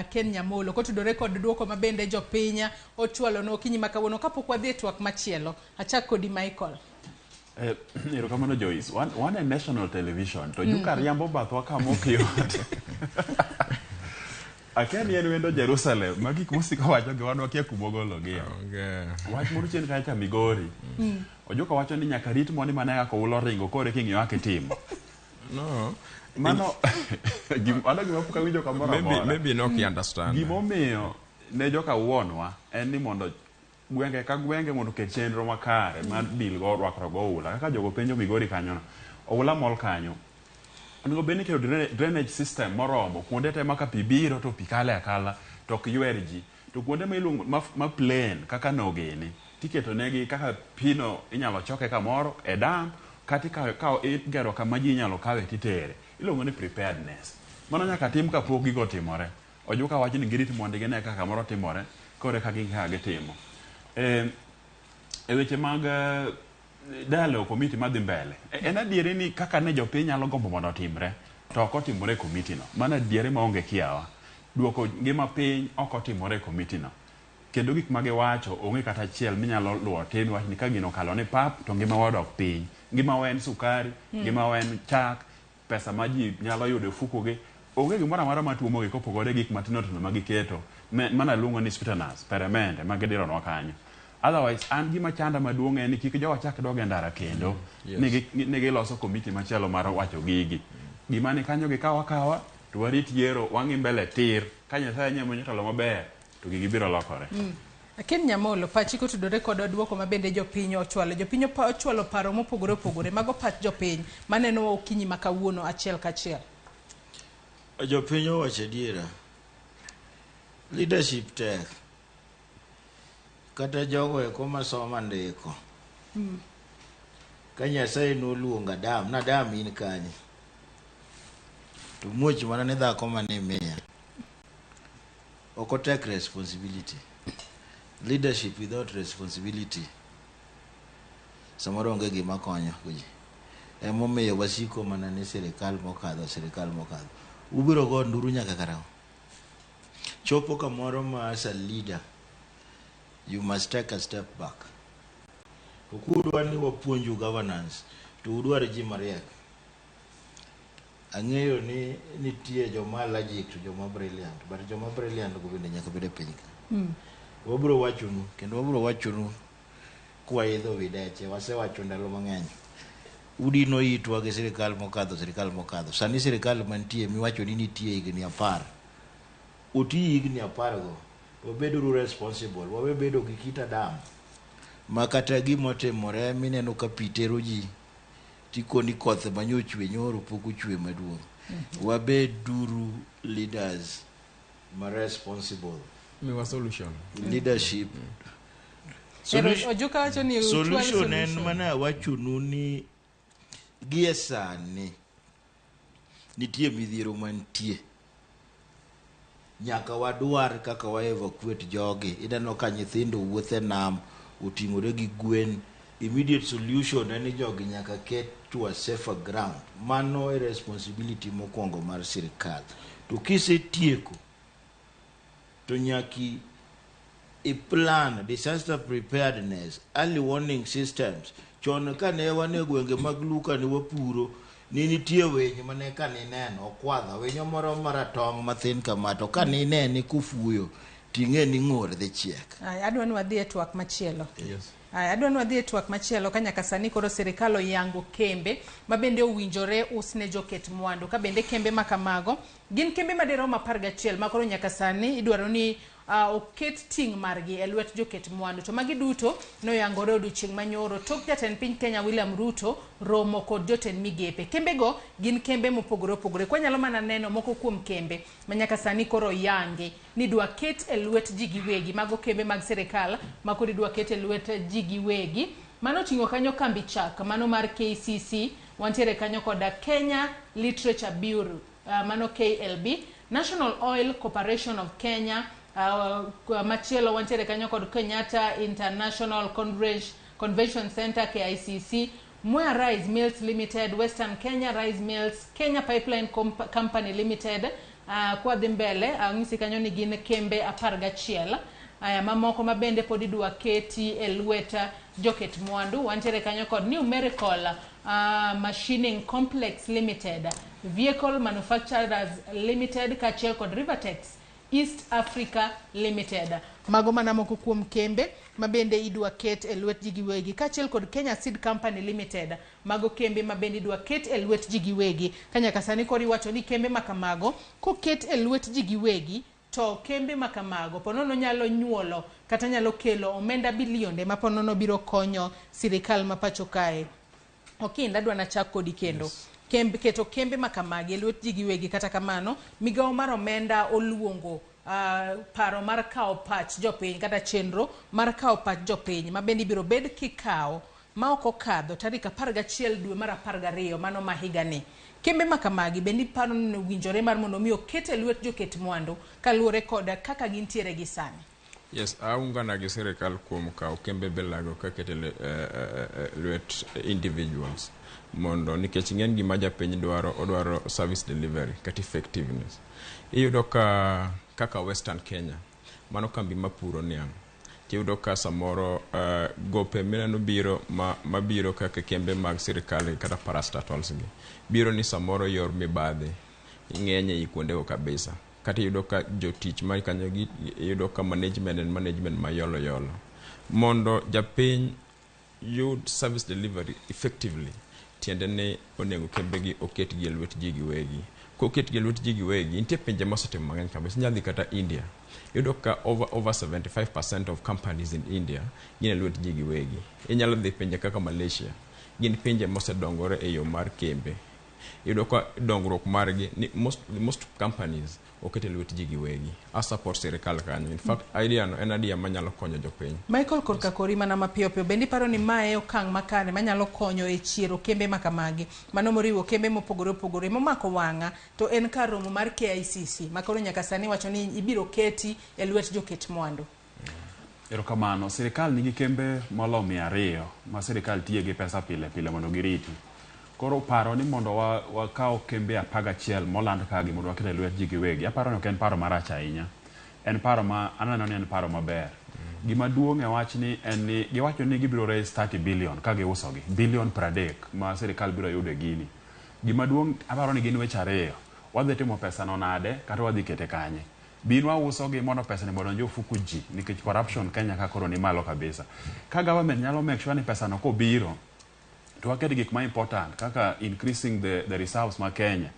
Ken Nyamolo kotudore kod duoko mabende jopinya ochwalo no kinyi makawuono kapok wadhi e twak machielo. Achak kodi Michael. Erokamano Joyce. One a national television to Ojuka riambo bathwa kamokio. Akeni en wendo Jerusalem magi kusika wacho gi wanwa kia kumogolo gi. Wach moro chien kacha Migori. Ojuka wacho ni nyaka rit moni mane ako ulo ringo kore king'yo akitimo. No. Mano ana gima puka winjo kamoro maybe no ki understand. Gimomiyo ne joka wuonwa en ni mondo gwenge ka gwenge mondo ket chenro makare mar bil go rwakro go Oula kaka jogo penjo Migori kanyo Oula mol kanyo onego beni kelo drainage system moromo kuonde te maka pi biro to pi kale akala to ok ywer ji to kuonde ma iluongo ma plain kaka Nogeni tiketo negi kaka pino inyalo choke kamoro e dam kati ka igero kama ji inyalo kawe titere iluongo ni preparedness mano nyaka tim kapok gigo timore. Ojuka wacho ni girit mondo gine kaka moro timore kore ka gitimo e weche mag dialogue committee madhi mbele en adieri ni kaka ne jopiny nyalo gombo mondo timre to ok otimore committee no mana adieri maonge kiawa duoko ngima piny ok otimore e committee no kendo gik ma giwacho onge kata achiel minyalo luwo tin wach ni ka gino kalo ni pap to ngima wadok piny ngima wen sukari ngima wen chak pesa ma ji nyalo yudo fukoge onge gimoro amora matuomo gi kopogore gik matino tino ma giketo mana luongo ni sweeteners peremende ma gidironwa kanyo. Otherwise an gima chanda maduong' en ni kik jowa chak doge ndara kendo ni giloso committee machielo mar wacho gigi gima ni kanyo gikawa to warit yiero wang'i mbele tir ka Nyasaye nyemo nyotelo maber to gigi biro lokore. Ken Nyamolo pachi kotudore kod duoko mabende jopiny ochwalo paro mopogore opogore mago pach jopiny maneno okinyi makawuono achiel kachiel. Jopiny owacho adiera leadership tek kata jogo eko masoma ndiko ka Nyasaye noluonga dam in kanye to muoch mana ne dhako mane miya oko take responsibility. Leadership without responsibility samoro onge gima konyo kuji emomiyo wasiko mana ni sirikal mokadho ubiro go nduru nyaka karao chopo kamoro ma as a leader you must take a step back to kudwa ni wapuonju governance to udwar ji mariek ang'eyo ni nitie joma allergic to joma brilliant but joma brilliant go bende nyaka bede piny ka wabro wachonu kwa idho videche wasewacho ndalo mang'eny udi no itwa gi sirikal mokadho sani sirikal mantie miwacho ni nitie higni 10 oti higni 10 go wabedo responsible wabedo gi kita dam makata gimotimore mineno ka pitero ji tikoni koth manyochwe nyoro pok ochwe maduong'. Wabed duru leaders ma responsible. Miwa solution. Leadership. Ojuka wacho ni solution en mana wachonu ni gie sani nitie midhiero mantie. Nyaka wadwar kaka wa evacuate jogi. Ineno ka nyithindo wuothe nam oting'ore gi gwen. Immediate solution en ni jogi nyaka ket to a safer ground. Mano e responsibility mokwongo mar sirikal. To kisetieko to nyaki a plan, disaster preparedness, early warning systems. Chon ka ne wan e gwenge mag Luka ne wapuro, ni nitie wenye mane ka nineno okwadha wenyo moro maratong' mathin kama to ka nineni kufuyo ting'e ni ng'or dhi chiek. Adwa ni wadhi e twak machielo. Yes. Adwa ni wadhi e twak machielo ka nyaka sani koro sirikal oyango kembe ma bende owinjore usne joket mwandu ka bende kembe makamago gin kembe madirom 11 ma koro nyaka sani idwaro ni oket ting' margi e lwet joket mwandu to magi duto noyangore odiochieng' manyoro tok jatend piny Kenya William Ruto romo kod jotend migepe. Kembe go gin kembe mopogore opogore. Kwa nyalo mana neno moko kuom kembe ma nyaka sani koro yangi ni dwa ket e lwet ji giwegi. Mago kembe mag sirikal ma koro dwa ket e lwet ji giwegi. Mano ting'o kanyo kambi chak mano mar KCC, wantiere kanyo koda Kenya Literature Bureau, mano KLB, National Oil Corporation of Kenya, machielo wantiere kanyo kod Kenyatta International Convention Center KICC, Mwea Rice Mills Limited, Western Kenya Rice Mills, Kenya Pipeline Company Limited, kwa dhimbele ng'isi kanyo ni gin kembe 11. Mamoko mabende pod idwa keti e lweta joket mwandu wantiere kanyo kod Numerical Machining Complex Limited, Vehicle Manufacturers Limited kachiel kod Rivertex East Africa Limited. Mago mana moko kuom kembe mabende idwa ket e lwet ji giwegi kachiel kod Kenya Seed Company Limited. Mago kembe mabende idwa ket e lwet ji giwegi. Kanyaka sani kori wacho ni kembe makamago koket e lwet ji giwegi to kembe makamago ponono nyalo nyuolo kata nyalo kelo omenda bilionde ma ponono biro konyo sirikal ma pacho kae. Okinda dwa na chak kodi kendo. Yes. Keto kembe makamagi lwet ji giwegi kata kamano migawo mar omenda oluongo paro mar kawo pach jopiny kata chenro mar kawo pach jopiny ma bende biro bed kikawo ma ok okadho tarik 11 dwe mar 12 mano ma higani. Kembe makamagi bende paro ni winjore mar mondo mi oket e lwet joket mwandu kaluwore koda kaka gintiere gi sani. Yes, aungana gi sirikal kuom kawo kembe belago kakete lwet individuals. Mondo nikech ng'en gima japiny odwaro service delivery kata effectiveness. Iyudo ka kaka Western Kenya mano kambi mapuro niang'. Tiyudo ka samoro gope mineno biro mabiro kaka kembe mag sirikal kata parastatals gi. Biro ni samoro yor mibadhi ng'enye i kuondego kabisa. Kata iyudo ka jotich ma kanyo gi iyudo ka management mayolo. Mondo japiny yud service delivery effectively tiende ne onego kembe gi oket gi lwet ji giwegi. Koket gi lwet ji giwegi nitie pinje mosetimo mang'eny kabisa. Nyadhi kata India. Iyudo ka over 75% of companies in India gin lwet ji giwegi. Inyalo dhi pinje kaka Malaysia. Gin pinje mosedongore e yo mar kembe. Iyudo ka dongruok margi ni most companies okete lwet ji giwegi. A support sirikal kanyo. In fact, idea no en idea manyalo konyo jopiny. Michael Korkakori mana mapiyo bendi paro ni mae okang' makare manyalo konyo e chiero kembe makamagi. Mano moriwo kembe mopogore opogore momako wang'a to en kar romo mar KICC makoro nyaka sani wacho ni ibiro keti e lwet joket mwandu. Erokamano, sirikal nigi kembe molo 200 ma sirikal tiye gi pesa pile mondo giriti. Koro paro ni mondo wakaw kembe 11 moland kagi mondo wakete lwet ji giwegi. Aparo ni ok en paro marach ahinya. En paro ma aneno ni en paro maber. Gima duong' e wach ni en ni giwacho ni gibiro raise 30 billion ka giusogi. Billion 30 ma sirikal biro yudo gini. Gima duong' aparo ni gin weche ariyo. Wadhi timo pesa no nade kata wadhi kete kanye. Binwa usogi mondo pesa ni mondo njofuku ji nikech corruption Kenya ka koro ni malo kabisa. Ka government nyalo make sure ni pesa no kobiro to waket gik ma important kaka increasing the reserves ma Kenya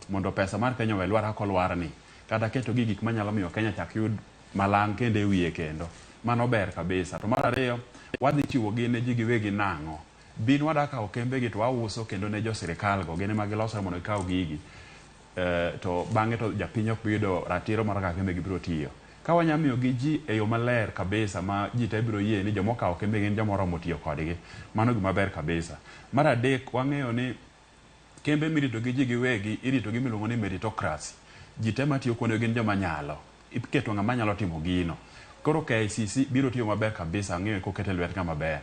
mondo pesa mar Kenya welwar kolwar ni kata keto gik manyalo miyo Kenya chak yud malang' kendo wiye kendo mano ber kabisa. To mar ariyo wadhi chiwo gi ne ji giwegi nang'o bin wadakawo kembegi to wauso kendo ne jo sirikal go gene ma giloso mondo gikaw gigi to bang'e to japiny ok biyudo ratiro mar kaka kembegi biro tiyo. Ka wanyalo miyo gi ji e yo maler kabisa ma ji te biro yie ni joma okawo kembegi gin joma oromo tiyo kodgi, mano gima ber kabisa. Mar adek, wang'eyo ni kembe mirito gi ji giwegi irito gi miluongo ni meritocracy. Ji te matiyo kuonde gin joma nyalo, iketo ng'ama nyalo timo gino. Koro KICC biro tiyo maber kabisa, ang'eyo kokete lwet ng'ama ber.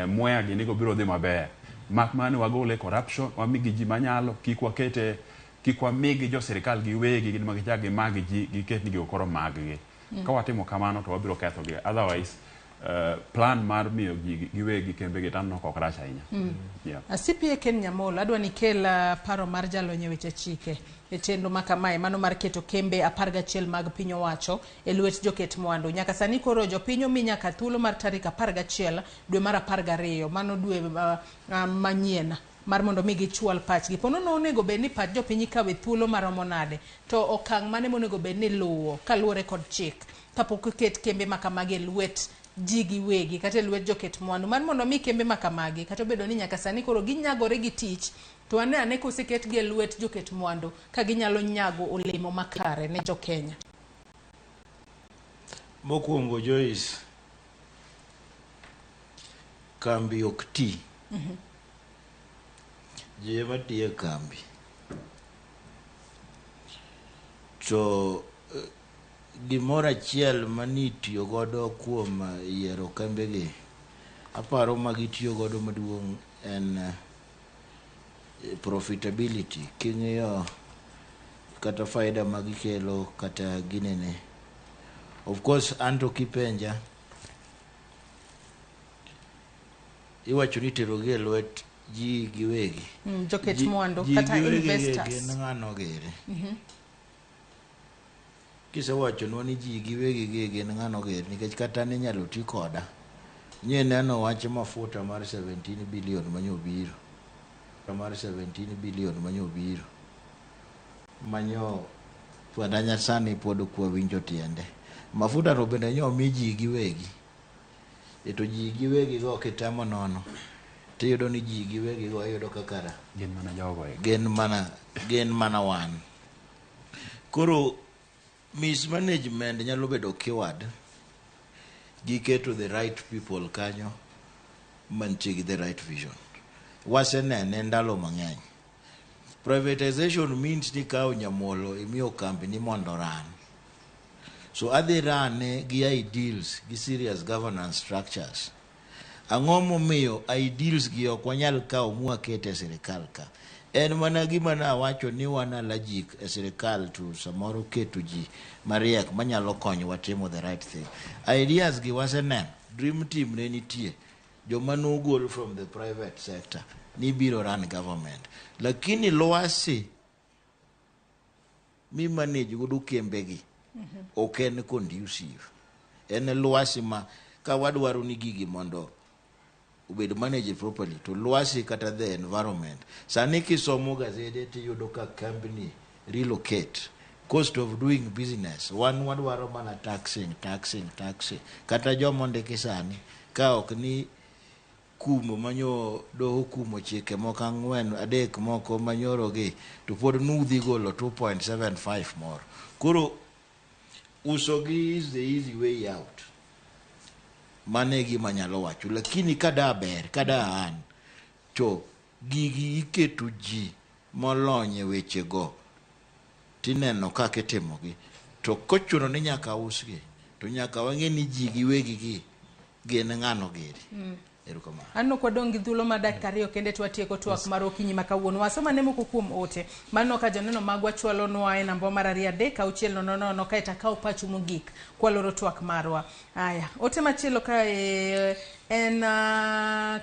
Mwea gini go biro dhi maber. Mak mane wagole corruption, wamigi ji manyalo, kik wamigi jo sirikal giwegi gin magichak gimagi ji giket ni gikoro mag-gi. Ka watimo kamano to wabiro ketho gi. Otherwise, plan mar miyo giwegi kembegi tanno ok rach ahinya. CPA Ken Nyamolo, adwa ni kel paro mar jalony e weche chike e chenro ma kamae, mano mar keto kembe 11 mag piny owacho e lwet joket mwandu. Nyaka sani koro jopiny omi nyaka thuolo mar tarik 11 dwe mar 12, mano dwe manyien mar mondo mi gichwal pachgi. Pono no onego bed ni pach jopiny ikawe thuolo maromo nade, to okang' mane monego bed ni luwo kaluwore kod chik kapok oket kembe makamagi e lwet ji giwegi kata lwet joket mwandu, mar mondo mi kembe makamagi kata bedo ni nyaka sani koro ginyagore gi tich, to ane koseket gi e lwet joket mwandu ka ginyalo nyago olemo makare ne jo Kenya. Mokwongo Joyce, kambi ok ti. Je matiye kambi to gimoro achiel mani tiyo godo kuom yiero kembegi, aparo magitiyo godo maduong' en profitability. King'iyo kata faida magikelo kata ginene, of course anto kipenja iwacho ni terogi e lwet ji giwegi, joket mwandu kata investors gin ng'ano gere. Kisewachonwa ni ji giwegi gin ng'ano gere nikech kata ni nyalo ti koda. Nye neno wach mafuta mar 17 billion manyobiro, manyo pwadanya sani pod kwa winjo tiende. Mafuta to bende nyo mi ji giwegi, to ji giwegi go kitemo nono tiyudo ni ji giwegi go ayudo kakara gen mana wan. Koro mismanagement nyalo bedo keyword, giketo the right people kanyo mantie gi the right vision. Wasenene ndalo mang'eny. Privatization means ni kao Nyamolo imiyo kambi ni mondo ran. So adhi rane gi ideals gi serious governance structures. Ang'o momiyo ideals gi ok wanyal kawo mwakete sirikal ka. En mana gima nawacho ni wan allergic e sirikal to samoro keto ji mariek manyalo konyo watimo the right thing. Ideas gi waseneno, dream team ne nitie, joma nogol from the private sector ni biro run government. Lakini lwasi mi manage godo kembegi ok en conducive. En lwasi ma ka wadwaro ni gigi mondo ubed managed properly to lwasi kata the environment. Sani kisomo gazete tiyudo ka company relocate, cost of doing business, wadwaro mana taxing. Kata jomonde kisani ka ok ni kumo manyo doho kumo chike moko 4-3 moko manyorogi to pod nudhi golo 2.75 more. Koro usogi is the easy way out. Mane gima nyalo wacho. Lakini kada an to gigi iketo ji molonye weche go tineno kaka itimogi, to kochuno ni nyaka usgi, to nyaka wang'e ni ji giwegi gi gin ng'ano giri. Anno kwa dongi dhulo madakika 2 kende twatieko twak mar okinyi makawuono. Wasoma ne moko kuom ote mano ka joneno magwa chwalo nwa e namba mar 3 kaita kao pachu mogik kwaloro twak marwa. Aya, ote machielo ka en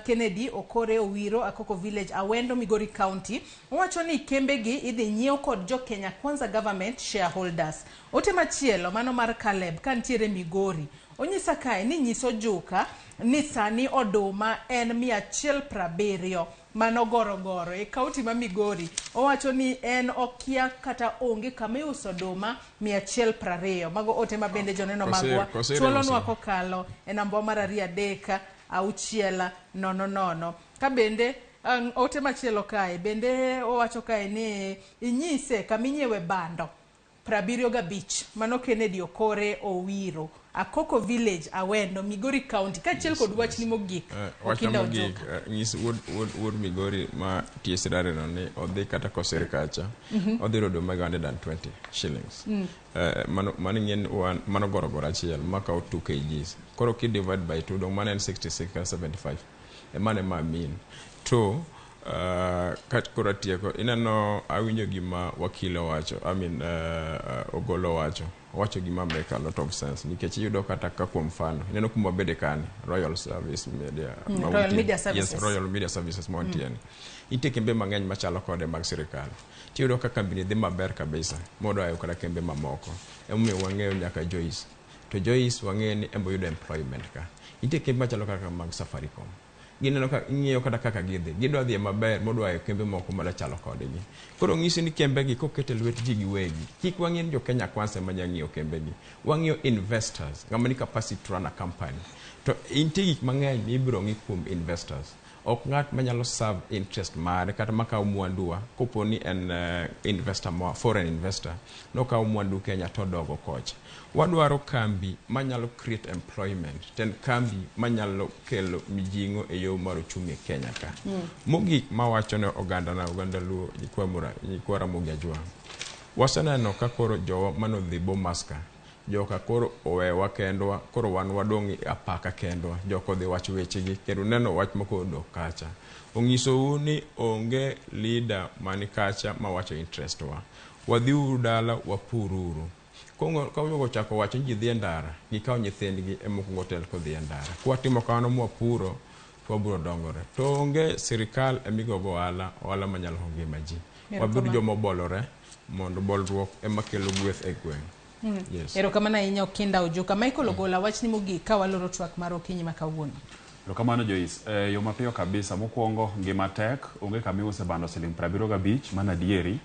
Kennedy Okore Owiro, Akoko Village, Awendo, Migori County. Owacho ni kembegi idhi nyiew kod jo Kenya Kwanza government shareholders. Ote machielo mano mar Caleb kantiere Migori. Onyisa kae ni nyiso Ojuka ni sani oduma en 170 mano gorogoro e kaunti ma Migori. Owacho ni en okia kata onge kama iuso oduma 120. Mago ote mabende joneno magwa chwalo nwa kokalo e namba mar 3 600. Ka bende ote machielo kae bende owacho kae ni inyise kaminyiewe bando 75 mano Kennedy Okore Owiro Akoko Village Awendo Migori County kachiel kod wach ni mogik Okinda Ojuka nyis wood Migori ma tiesirare no ni odhi kata koser kacha odhi rodo mag 120 shillings mano ngien mano gorogoro achiel maka 2 kgs koro ki divide by 2 dong mano 66 ka 75 mane ma mean to kat kora tieko inano awinjo gima wakilo wacho Ogolla wacho gima make a lot of sense nikech yudo kata ka kuom mfano ineno kuma bede kani Royal Media Services Mountain ite kembe mang'eny machalo kode mag sirikal tiyudo ka kambini dhi maber kabisa modo ayo kata kembe mamoko emomiyo wang'eyo nyaka Joyce to Joyce wang'eyo ni embo yudo employment ka ite kembe machalo kaka mag Safaricom gineno ka ing'iyo kata kaka gidwa dhi maber modwayo kembe moko mala chalo kodgi koro ng'isi ni kembe gi kokete lwet ji giwegi kik wang'io jo Kenya Kwanza ma nyang'iyo kembe gi wang'io investors ng'ama ni capacity to run a company to intie gik mang'eny mibiro ng'i kuom investors ok ng'at manyalo serve interest mare kata makaw mwanduwa kopo ni en investor mo foreign investor no kaw mwandu Kenya to dogo kocha wadwaro kambi manyalo create employment ten kambi manyalo kelo mijingo e yo mar ochumi Kenya ka mogik mawacho ne oganda luo Nyikwa Ramogi ajwa waseneno ka koro jowa manodhi Bomaska joka koro owewa kendwa koro wan wadongi apaka kendwa joko dhi wach wechegi kendo neno wach moko dok kacha ong'iso ni onge leader mani kacha mawacho interest wadhi dala wapururu Kongo chako wacho ji dhi ndara gikaw nyithindgi emokuongo tel ko dhi ndara kwatimo kano mwapuro twaburo dongore to onge sirikal emigogo wala manyalo ngima ji wabiro jomo bolore mondo bolruok emakelo gweth e gweng yes erokamano ahinya Okinda Ojuka Michael Ogolla wach ni mogik ka waloro twak mar okinyi makawuono Erokamano Joyce yo mapiyo kabisa mokwongo ngima tek onge kamiuse bando siling 75 mana dieri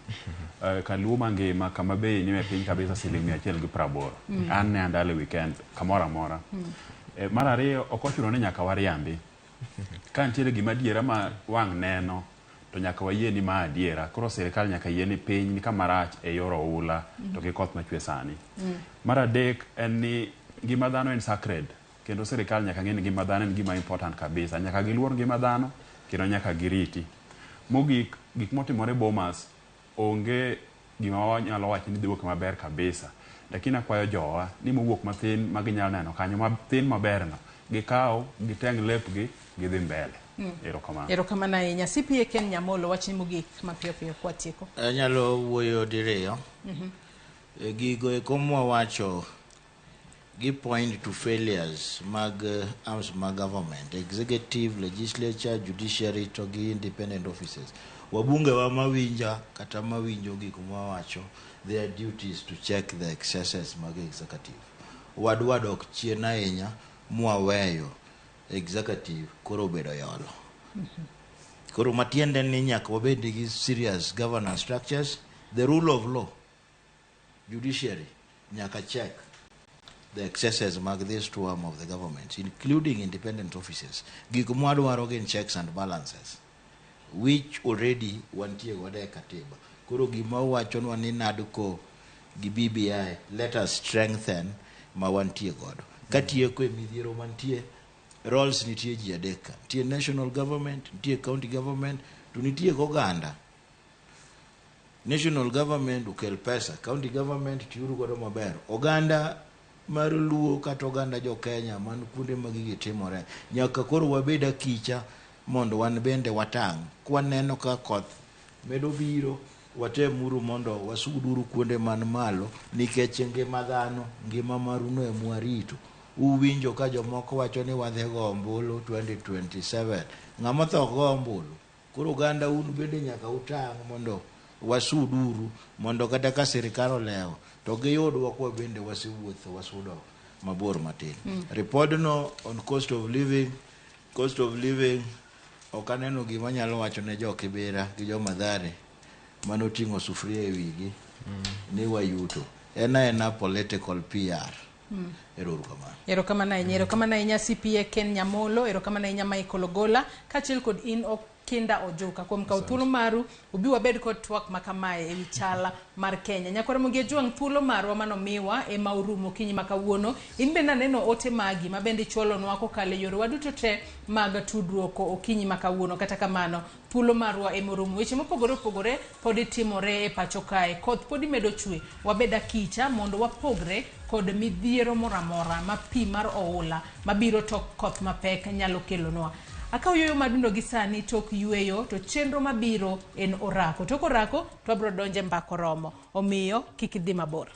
kaluo mangima kama bei ni piny kabisa siling 180 an ne andale weekend kamora mora mar ariyo ok ochuno ni nyaka wariambi ka nitiere gima diera ma wang' neno to nyaka wayie ni ma adiera koro sirikal nyaka yie ni piny ni kama rach e yor oula to gi koth machwe sani mar adek en ni ngima dhano en sacred kendo sirikal nyaka ng'e ni ngima dhano en gima important kabisa nyaka giluor ngima dhano kendo nyaka giriti mogik gik motimore Bomas onge gima wanyalo wacho ni dhiwuok maber kabisa lakini akwayo jowa ni mowuok mathin ma ginyalo neno kanyo mathin maberno gikaw giteng lepgi gidhi mbele erokamano ahinya CPA Ken Nyamolo wach ni mogik mapiyo piyo kwatieko anyalo wuoyo diriyo gigo ekomwa wacho gi point to failures mag arms mag government executive legislature judiciary to gi independent offices wabunge wa mawinja kata mawinjo gik mwawacho their duties to check the excesses mag executive wadwa dok chien ahinya mwaweyo executive koro bedo yolo koro matiende ni nyaka wabed gi serious governance structures the rule of law judiciary nyaka check the excesses mag this two arm of the government including independent offices gik mwadwaro gin checks and balances which already wantie gode katiba koro gima wachonwa ni nadko gi BBI let us strengthen ma wantie godo katieko e midhiero mantie roles nitie ji adeka nitie national government nitie county government to nitie oganda national government ukel pesa county government tiuru godo maber oganda mar luo kata oganda jo Kenya man kuonde magigi timore nyaka koro wabeda kicha mondo wan bende watang' kwaneno ka koth medo biro watemuru mondo wasuduru kuonde man malo nikech ngima dhano ngima maruno emwarito uwinjo ka jomoko wacho ni wadhi go ombulu 2027 ng'ama tho go ombulu koro oganda un bende nyaka utang' mondo wasuduru mondo kata ka sirikal olewo to giyudwa kwa bende wasiwuotho wasudo mabor matin repodno on cost of living okaneno gima nyalo wacho ne jo Kibera gi jo Madhare manoting'o sufria e wigi ni wayuto ena political PR Erokamano ahinya CPA Ken Nyamolo, erokamano ahinya Michael Ogolla, kaachiel kod in Okinda Ojuka kuom kawo thuolo maru ubi wabed kod twak makamae ewi Chal mar Kenya. Nyakwa Ramogi Ojwang' thuolo marwa manomiwa ema orumo kinyi makawuono. In bende naneno ote magi mabende chwalonwa kokalo yore waduto te mag tudruok okinyi makawuono. Kata kamano thuolo marwa ema orumo. Weche mopogore opogore pod itimore e pacho kae. Koth pod imedo chwe. Wabeda kicha mondo wapogre kod midhiero moramora ma pi mar oula mabiro tok koth mapek nyalo kelonwa. Akaw yoyo madundo gi sani tok yueyo to chenro mabiro en orako. Tok orako to abro donje mbako romo. Omiyo kik idhi mabor.